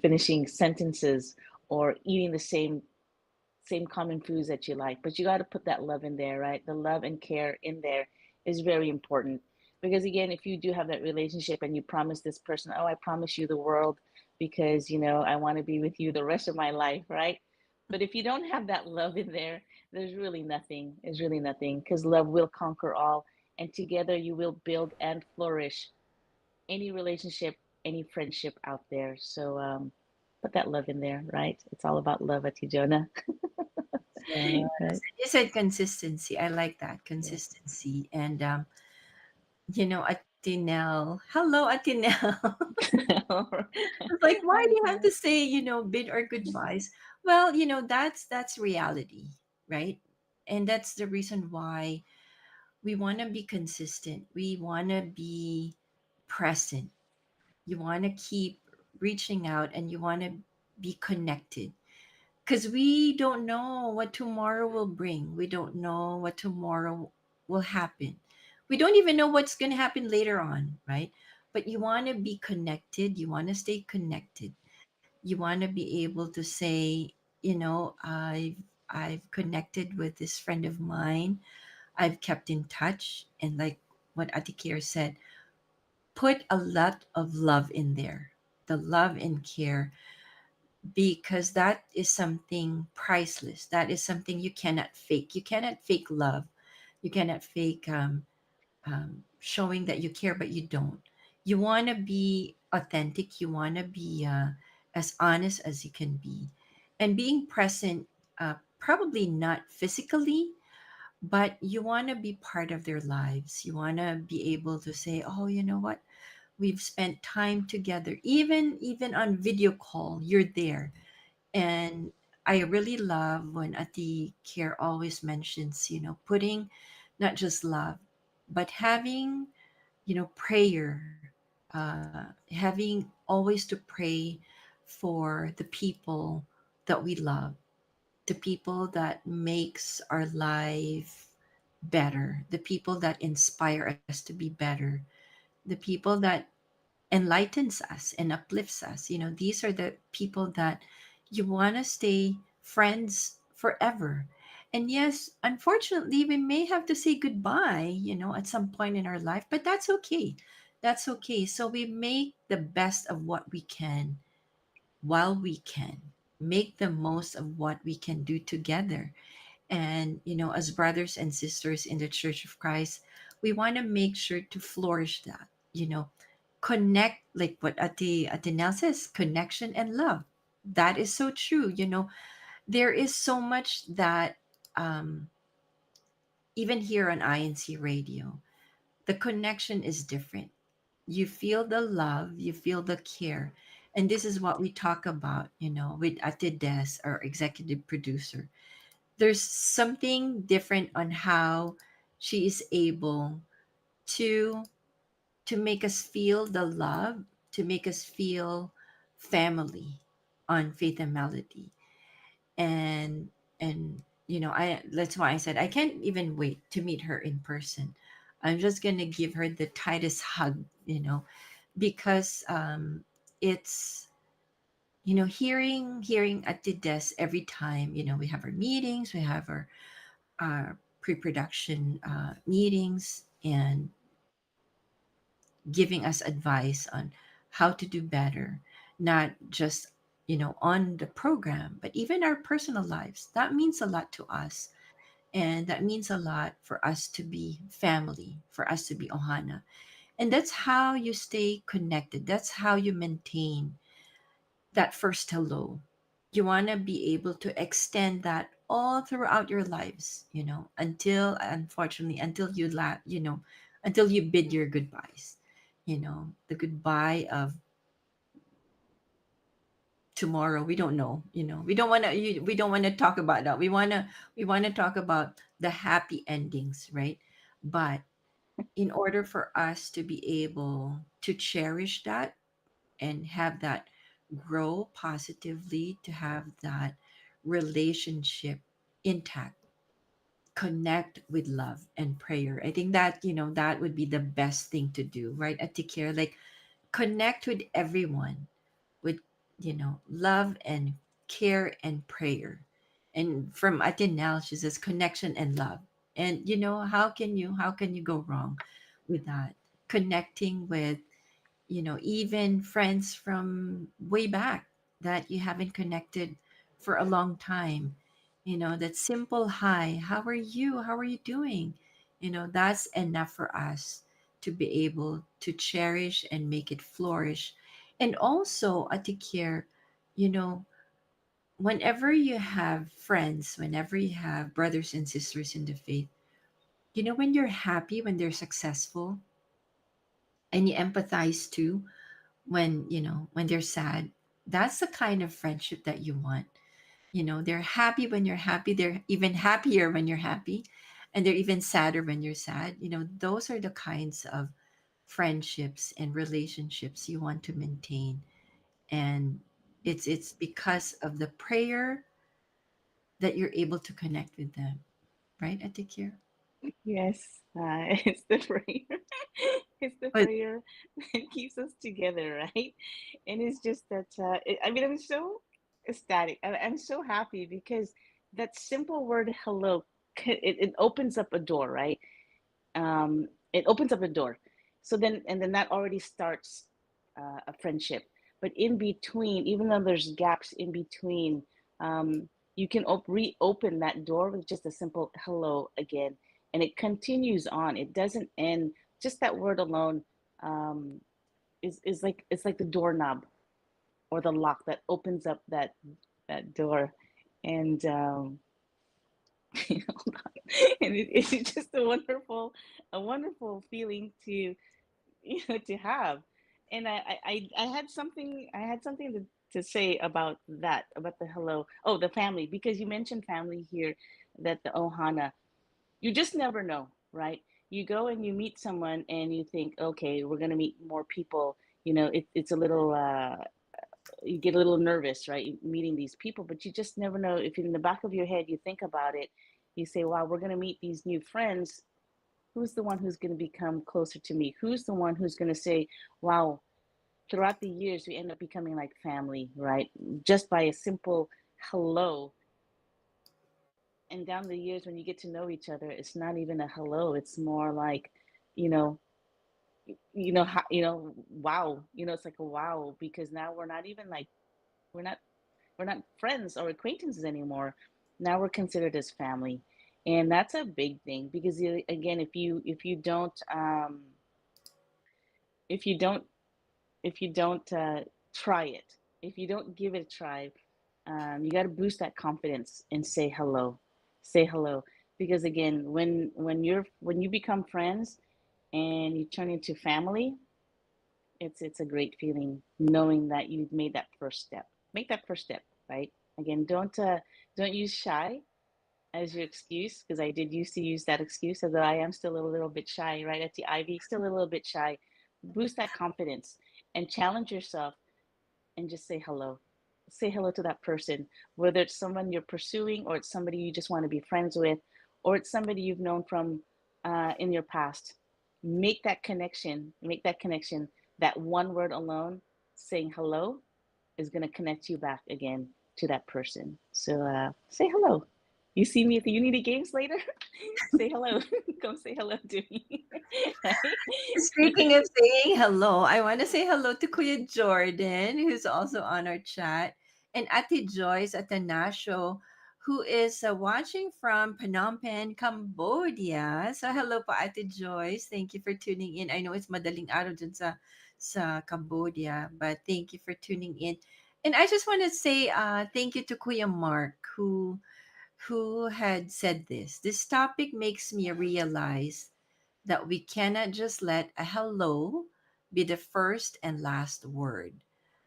finishing sentences or eating the same common foods that you like, but you got to put that love in there, right? The love and care in there is very important, because again, if you do have that relationship and you promise this person, oh, I promise you the world, because I want to be with you the rest of my life, right? But if you don't have that love in there, there's really nothing, because love will conquer all, and together you will build and flourish any relationship, any friendship out there. So put that love in there, right? It's all about love, Atijona. Yes. Right? You said consistency. I like that Yes. consistency. And Atinel. Hello, Atinel. It's like, why Hi, do you have Tina. to say, bid or goodbyes? Well, that's reality, right? And that's the reason why we want to be consistent. We want to be present. You want to keep reaching out, and you want to be connected, because we don't know what tomorrow will bring. We don't know what tomorrow will happen. We don't even know what's going to happen later on, right? But you want to be connected. You want to stay connected. You want to be able to say, I've connected with this friend of mine. I've kept in touch, and like what Atikir said, put a lot of love in there. The love and care, because that is something priceless. That is something you cannot fake. You cannot fake love. You cannot fake showing that you care, but you don't. You want to be authentic. You want to be as honest as you can be, and being present. Probably not physically, but you want to be part of their lives. You want to be able to say, "Oh, you know what? We've spent time together, even on video call. You're there." And I really love when Ati Care always mentions, putting not just love, but having, prayer, having always to pray for the people that we love, the people that makes our life better, the people that inspire us to be better, the people that enlightens us and uplifts us. These are the people that you want to stay friends forever. And yes, unfortunately, we may have to say goodbye, at some point in our life, but that's okay. That's okay. So we make the best of what we can while we can. Make the most of what we can do together. And, as brothers and sisters in the Church of Christ, we want to make sure to flourish that, connect, like what Ate Nel says, connection and love. That is so true. There is so much that, um, even here on INC radio, the connection is different. You feel the love, you feel the care. And this is what we talk about, with Ate Des, our executive producer. There's something different on how she is able to make us feel the love, to make us feel family on Faith and Melody. And I that's why I said I can't even wait to meet her in person. I'm just gonna give her the tightest hug, because it's hearing at the desk every time, we have our meetings, we have our pre-production meetings, and giving us advice on how to do better, not just on the program, but even our personal lives. That means a lot to us, and that means a lot for us to be family, for us to be ohana. And that's how you stay connected, that's how you maintain that first hello. You want to be able to extend that all throughout your lives, until, unfortunately, until until you bid your goodbyes, the goodbye of tomorrow. We don't know, we don't want to talk about that. We want to talk about the happy endings, right? But in order for us to be able to cherish that and have that grow positively, to have that relationship intact, connect with love and prayer. I think that, that would be the best thing to do, right? At take care, like connect with everyone with, love and care and prayer. And from Atinel, she says connection and love. And how can you go wrong with that? Connecting with, even friends from way back that you haven't connected for a long time. That simple hi, how are you? How are you doing? That's enough for us to be able to cherish and make it flourish. And also, Atikir, you know, whenever you have friends, whenever you have brothers and sisters in the faith, when you're happy, when they're successful, and you empathize too, when they're sad, that's the kind of friendship that you want. They're happy when you're happy, they're even happier when you're happy, and they're even sadder when you're sad. Those are the kinds of friendships and relationships you want to maintain. And it's because of the prayer that you're able to connect with them, right, Atikir? Yes, it's the prayer. It's the But prayer that keeps us together, right? And it's just that, I mean, I'm so ecstatic. I'm so happy because that simple word hello, it opens up a door, right? It opens up a door. So then, and then that already starts a friendship. But in between, even though there's gaps in between, you can reopen that door with just a simple hello again, and it continues on. It doesn't end. Just that word alone um, is like it's like the doorknob or the lock that opens up that door, and hold on. And it's just a wonderful feeling to to have. And I had something to say about that, about the hello. Oh, the family, because you mentioned family here, that the ohana, you just never know, right? You go and you meet someone and you think, okay, we're gonna meet more people. It's a little you get a little nervous, right? Meeting these people, but you just never know. If in the back of your head you think about it, you say, wow, we're gonna meet these new friends. Who's the one who's going to become closer to me? Who's the one who's going to say, wow, throughout the years, we end up becoming like family, right? Just by a simple hello. And down the years, when you get to know each other, it's not even a hello. It's more like, you know, wow, it's like a wow, because now we're not even like, we're not we're not friends or acquaintances anymore. Now we're considered as family, and that's a big thing, because again, if you don't if you don't try it, if you don't give it a try, you got to boost that confidence and say hello, because again, when you become friends and you turn into family, it's a great feeling knowing that you've made that first step. Make that first step, right? Again, don't use shy as your excuse, because I did used to use that excuse, although I am still a little bit shy, right? At the Ivy, still a little bit shy. Boost that confidence and challenge yourself, and just say hello. Say hello to that person, whether it's someone you're pursuing, or it's somebody you just want to be friends with, or it's somebody you've known from in your past. Make that connection. Make that connection. That one word alone, saying hello, is going to connect you back again to that person. So say hello. You see me at the Unity Games later? Say hello. Come say hello to me. Right? Speaking of saying hello, I want to say hello to Kuya Jordan, who's also on our chat, and Ate Joyce Atanasio, who is watching from Phnom Penh, Cambodia. So hello po, Ate Joyce. Thank you for tuning in. I know it's madaling araw dyan sa Cambodia, but thank you for tuning in. And I just want to say thank you to Kuya Mark, who had said this. This topic makes me realize that we cannot just let a hello be the first and last word.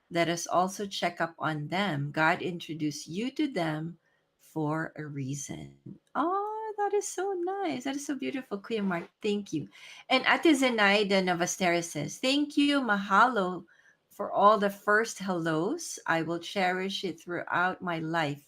Let us also check up on them. God introduced you to them for a reason. Oh, that is so nice. That is so beautiful, Kuya Mark. Thank you. And Ate Zenaida Navastera says, thank you, mahalo, for all the first hellos. I will cherish it throughout my life.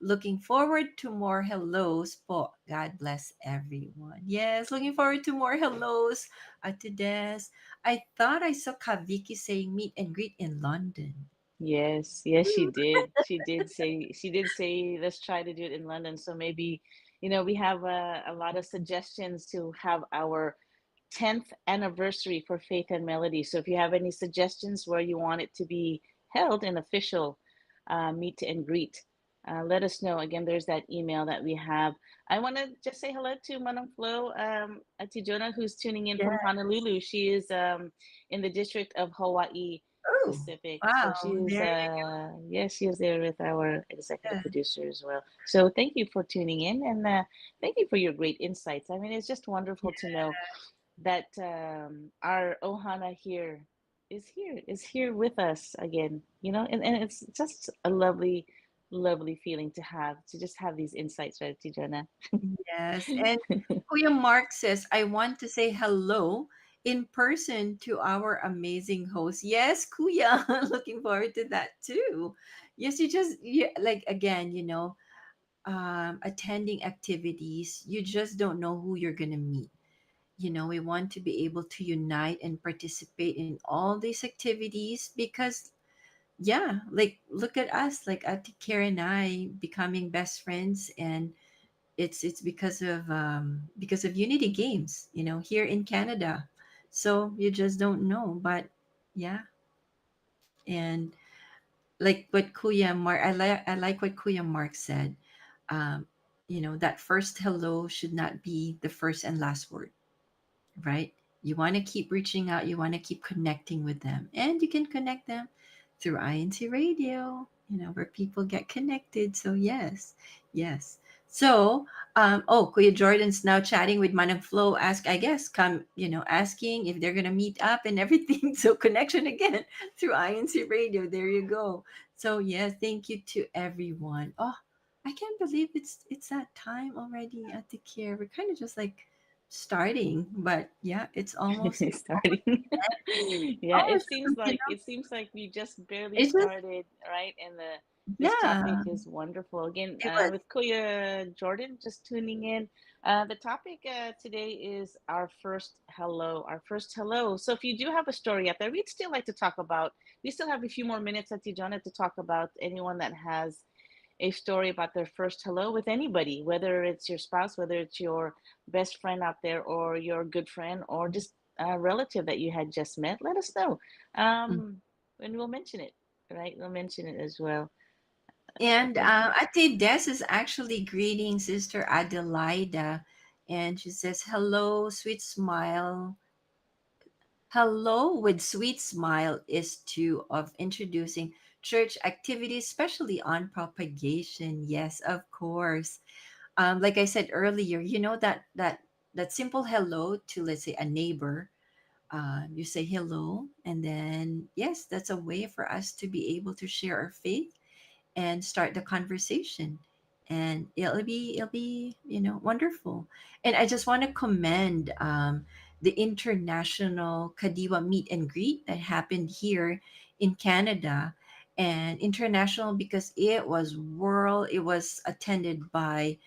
Looking forward to more hellos po. God bless everyone. Yes, looking forward to more hellos. Ate Des, I thought I saw Kaviki saying meet and greet in London. Yes, yes, she did. She did say, let's try to do it in London. So maybe, we have a lot of suggestions to have our 10th anniversary for Faith and Melody. So if you have any suggestions where you want it to be held, an official meet and greet, let us know. Again, there's that email that we have. I want to just say hello to Manong Flo Atijona, who's tuning in from Yeah. Honolulu. She is in the District of Hawaii Oh, Pacific. So she wow. is, There yes, she is there with our executive you producer as well. So thank you for tuning in, and thank you for your great insights. I mean, it's just go. wonderful to know that our Ohana is here with us again, and it's just a lovely feeling to just have these insights, right, Tijana? Yes. And Kuya Mark says, I want to say hello in person to our amazing host. Yes, Kuya. Looking forward to that too. Yes, like again, attending activities, you just don't know who you're going to meet. We want to be able to unite and participate in all these activities because, yeah, like look at us, like Ate Kara and I becoming best friends, and it's because of Unity Games, here in Canada. So you just don't know, but yeah. And like what Kuya Mark, I like what Kuya Mark said. Um, that first hello should not be the first and last word, right? You want to keep reaching out, you want to keep connecting with them, and you can connect them through INCRadio, where people get connected. So yes, yes. So, Kuya Jordan's now chatting with Manang Flo. I guess, asking if they're gonna meet up and everything. So connection again through INCRadio. There you go. So yes, thank you to everyone. Oh, I can't believe it's that time already at the care. We're kind of just like starting, but yeah, it's almost Starting. Yeah, oh, it it's seems just, like it seems like we just barely it's just started, right? And this topic yeah, is wonderful. Again, it was with Kuya Jordan just tuning in. The topic today is our first hello, our first hello. So if you do have a story out there, we'd still like to talk about. We still have a few more minutes at Tijana to talk about anyone that has a story about their first hello with anybody, whether it's your spouse, whether it's your best friend out there, or your good friend, or just relative that you had just met, let us know. Mm. And we'll mention it, right? We'll mention it as well. And Okay. Ate Des is actually greeting Sister Adelaida, and she says, "Hello, sweet smile. Hello with sweet smile is two of introducing church activities, especially on propagation." Yes, of course. Like I said earlier, you know that simple hello to, let's say, a neighbor. You say hello, and then yes, that's a way for us to be able to share our faith and start the conversation, and it'll be wonderful. And I just want to commend the international Kadiwa meet and greet that happened here in Canada. And international because it was attended by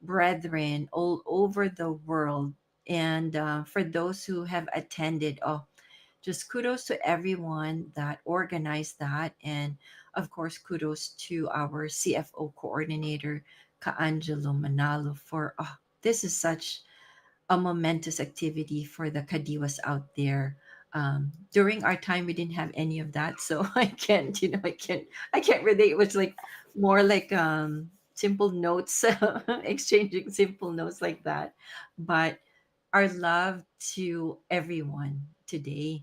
brethren all over the world. And for those who have attended, oh, just kudos to everyone that organized that. And of course, kudos to our CFO coordinator, Kaangelo Manalo, for this is such a momentous activity for the Kadiwas out there. During our time, we didn't have any of that, so I can't relate. It was like more like simple notes, exchanging simple notes like that. But our love to everyone today.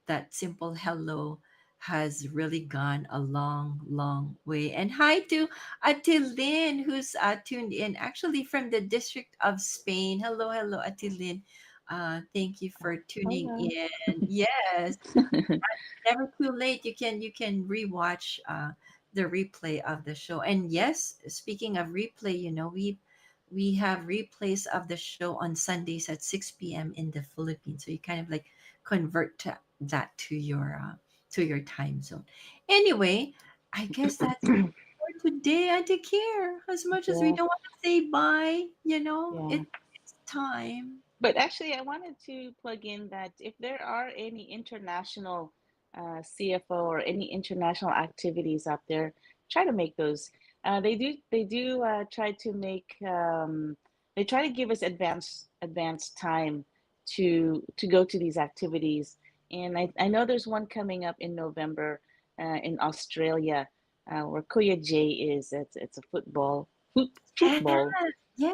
That simple hello has really gone a long, long way. And hi to Atilin, who's tuned in actually from the District of Spain. Hello, hello, Atilin. Thank you for tuning Hello. in. Yes, never too late. You can rewatch the replay of the show. And yes, speaking of replay, we have replays of the show on Sundays at 6 p.m. in the Philippines. So you kind of like convert that to your time zone. Anyway, I guess that's it for today. I take care. As much as we Yeah, don't want to say bye, yeah. it's time. But actually, I wanted to plug in that if there are any international CFO or any international activities out there, try to make those. They do try to make they try to give us advanced time to go to these activities. And I know there's one coming up in November in Australia where Kuya J is. It's a Yes, football,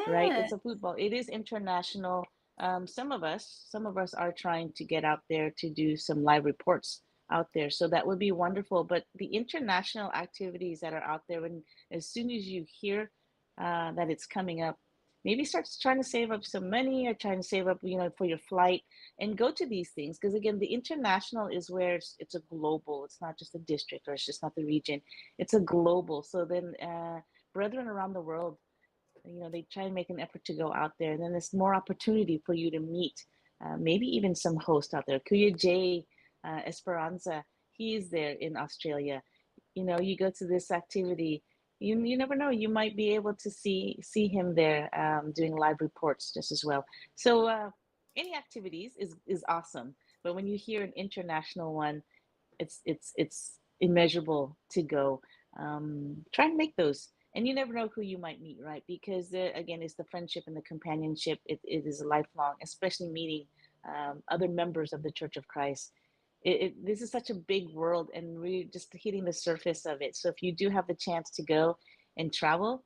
right? yes. It's a football. It is international. Some of us are trying to get out there to do some live reports out there. So that would be wonderful. But the international activities that are out there, when as soon as you hear that it's coming up, maybe start trying to save up some money or trying to save up, for your flight and go to these things. Because again, the international is where it's a global. It's not just a district or it's just not the region. It's a global. So then, brethren around the world, they try and make an effort to go out there, and then there's more opportunity for you to meet maybe even some host out there. Kuya J Esperanza, he is there in Australia. You go to this activity, you never know, you might be able to see him there doing live reports just as well. So any activities is awesome, but when you hear an international one, it's immeasurable to go. Try and make those, and you never know who you might meet, right? Because again, it's the friendship and the companionship. It is lifelong, especially meeting other members of the Church of Christ. This is such a big world, and we're just hitting the surface of it. So if you do have the chance to go and travel,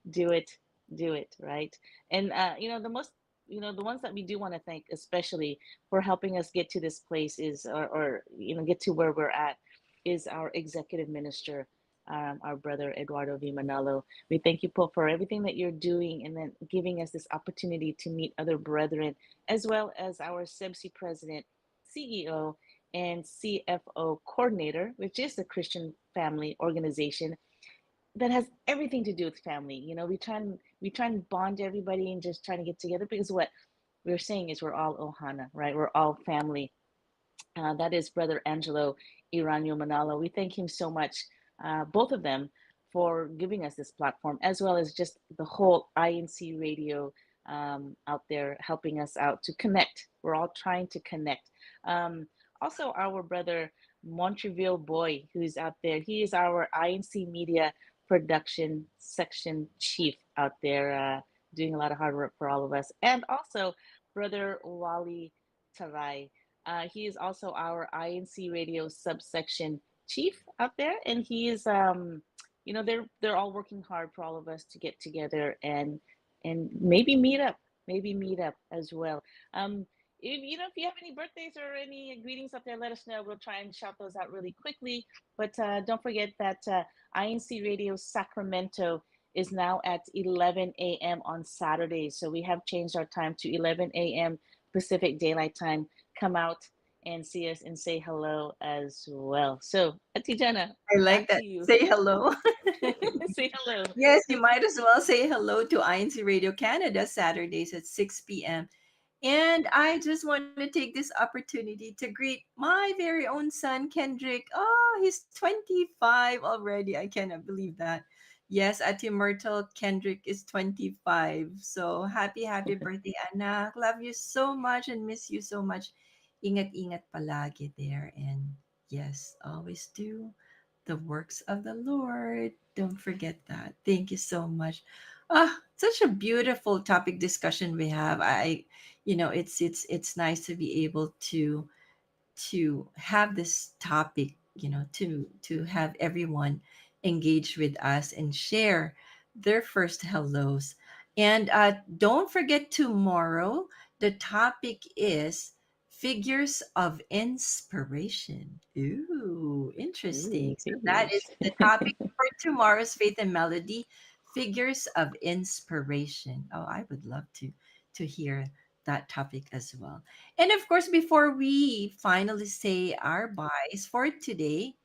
do it, do it, right? And the ones that we do want to thank, especially for helping us get to this place, is or get to where we're at, is our executive minister, our brother Eduardo V. Manalo. We thank you, Paul, for everything that you're doing and then giving us this opportunity to meet other brethren, as well as our CEBSI president, CEO, and CFO coordinator, which is the Christian Family Organization that has everything to do with family. We try and bond everybody and just trying to get together, because what we're saying is we're all Ohana, right? We're all family. That is Brother Angelo Iranio Manalo. We thank him so much, both of them, for giving us this platform, as well as just the whole INC radio out there helping us out to connect. We're all trying to connect. Also, our brother Montreal Boy, who's out there, he is our INC media production section chief out there, doing a lot of hard work for all of us. And also, brother Wally Tarai. He is also our INC radio subsection chief out there, and he is, they're all working hard for all of us to get together and maybe meet up as well. If you have any birthdays or any greetings up there, let us know. We'll try and shout those out really quickly. But don't forget that INC Radio Sacramento is now at 11 a.m. on Saturdays. So we have changed our time to 11 a.m. Pacific Daylight Time. Come out and see us and say hello as well. So, Atijana, I back like to that. you. Say hello. Say hello. Yes, you might as well say hello to INC Radio Canada Saturdays at 6 p.m. And I just want to take this opportunity to greet my very own son, Kendrick. Oh, he's 25 already. I cannot believe that. Yes, Ate Myrtle, Kendrick is 25. So happy birthday, anak. Love you so much and miss you so much. Ingat-ingat palagi there. And yes, always do the works of the Lord. Don't forget that. Thank you so much. Ah, such a beautiful topic discussion we have. It's nice to be able to have this topic, to have everyone engage with us and share their first hellos. And don't forget tomorrow, the topic is figures of inspiration. Ooh, interesting. Ooh, So that figures. is the topic for tomorrow's Faith and Melody, figures of inspiration. Oh, I would love to hear that topic as well. And of course, before we finally say our byes for today,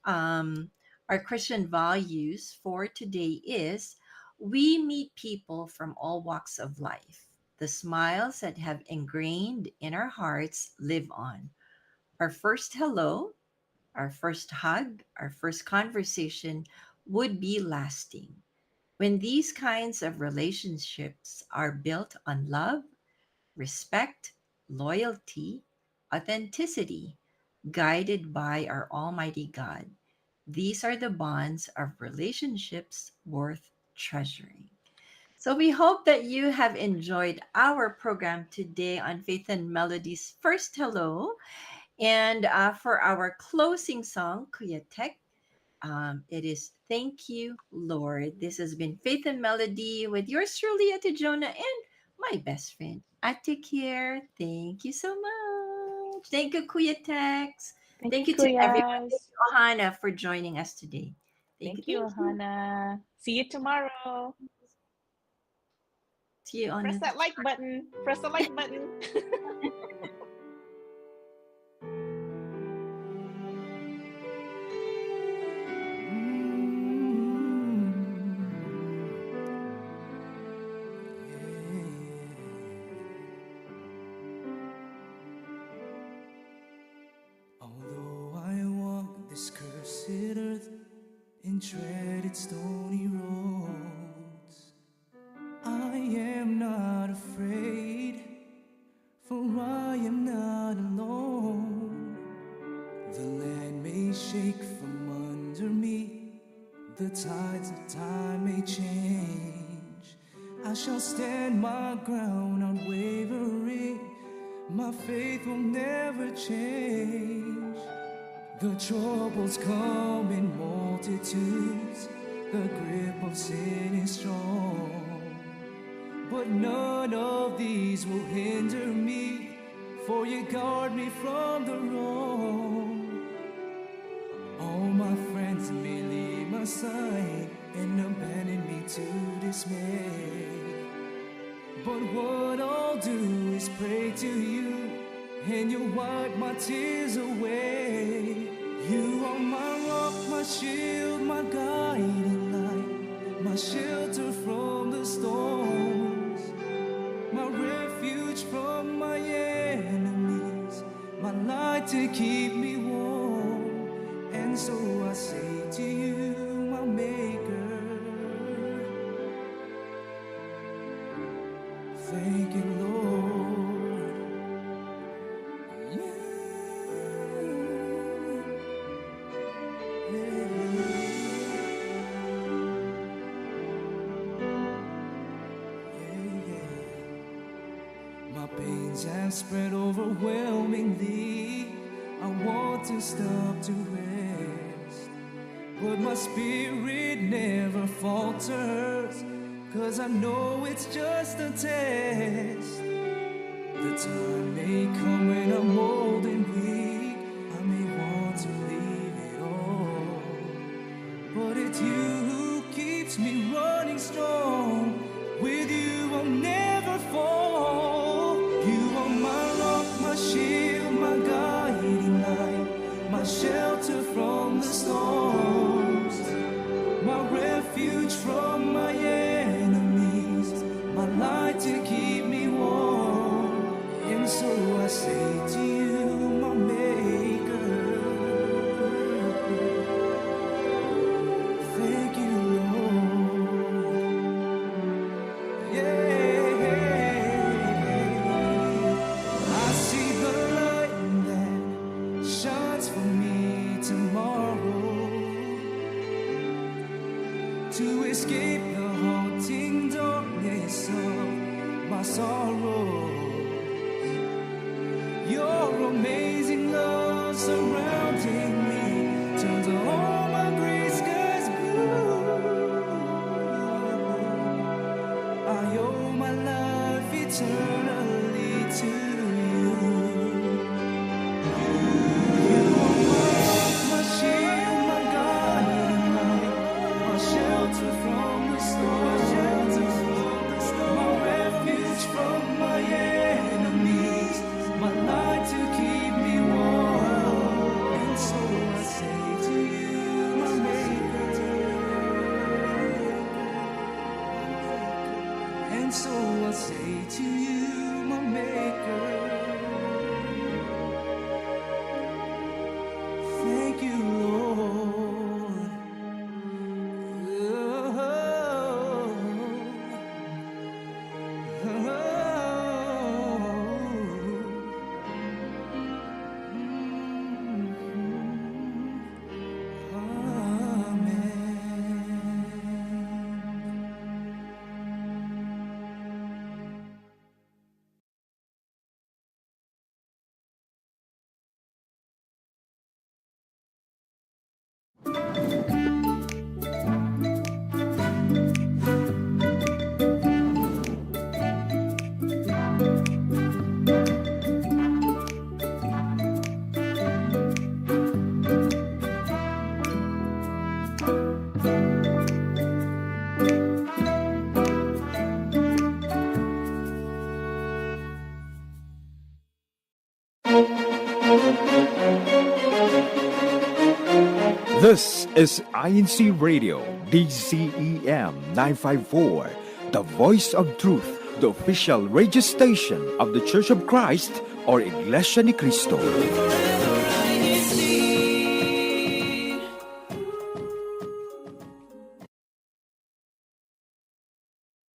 um, our Christian values for today is we meet people from all walks of life. The smiles that have ingrained in our hearts live on. Our first hello, our first hug, our first conversation would be lasting. When these kinds of relationships are built on love, respect, loyalty, authenticity, guided by our Almighty God. These are the bonds of relationships worth treasuring. So we hope that you have enjoyed our program today on Faith and Melody's First Hello. And for our closing song, Kuya Tech, it is Thank You, Lord. This has been Faith and Melody with yours truly, Ate Jonah, and my best friend, Ate Kier. Thank you so much. Thank you, Kuya Tex. Thank Thank you, you to everyone. Thank Kuyas. you, Ohana, for joining us today. Thank you, Thank you, thank you. Ohana. See you tomorrow. See you on Press the. that like button. Press the like button. Although I walk this cursed earth and tread its stony roads, I am not afraid, for I am not alone. The land may shake from under me, the tides of time may change. I shall stand my ground unwavering, my faith will never change. The troubles come in multitudes, the grip of sin is strong. But none of these will hinder me, for you guard me from the wrong. All my friends may leave my side and abandon me to dismay. But what I'll do is pray to you, and you wipe my tears away. You are my rock, my shield, my guiding light, my shelter from the storms, my refuge from my enemies, my light to keep me warm. And so I say to you, my Maker, thank you, Lord. Yeah. My pains have has spread overwhelmingly. I want to stop to rest, but my spirit never falters, 'cause I know it's just a test. The time may come when I'm old and weak, I may want to leave it all, but it's you who keeps me running strong. With you I'll never fall. You are my rock, my shield, my guiding light, my shelter from the storms, my refuge from my enemies, my light to keep me warm. And so I say to you, my maker, thank you, Lord. Yeah, I see the light that shines for me tomorrow, to escape the haunting darkness of my sorrow. Your amazing love surrounding me turns all my gray skies blue. I owe my life eternally to you. You are my rock, my shield, my guiding light, my shelter from the storm, my refuge from my enemies, my light to keep me warm. And so I say to you, my maker, and so I say to you, my maker, thank you, Lord. This is INCRadio, DCEM 954, the voice of truth, the official radio station of the Church of Christ or Iglesia ni Cristo.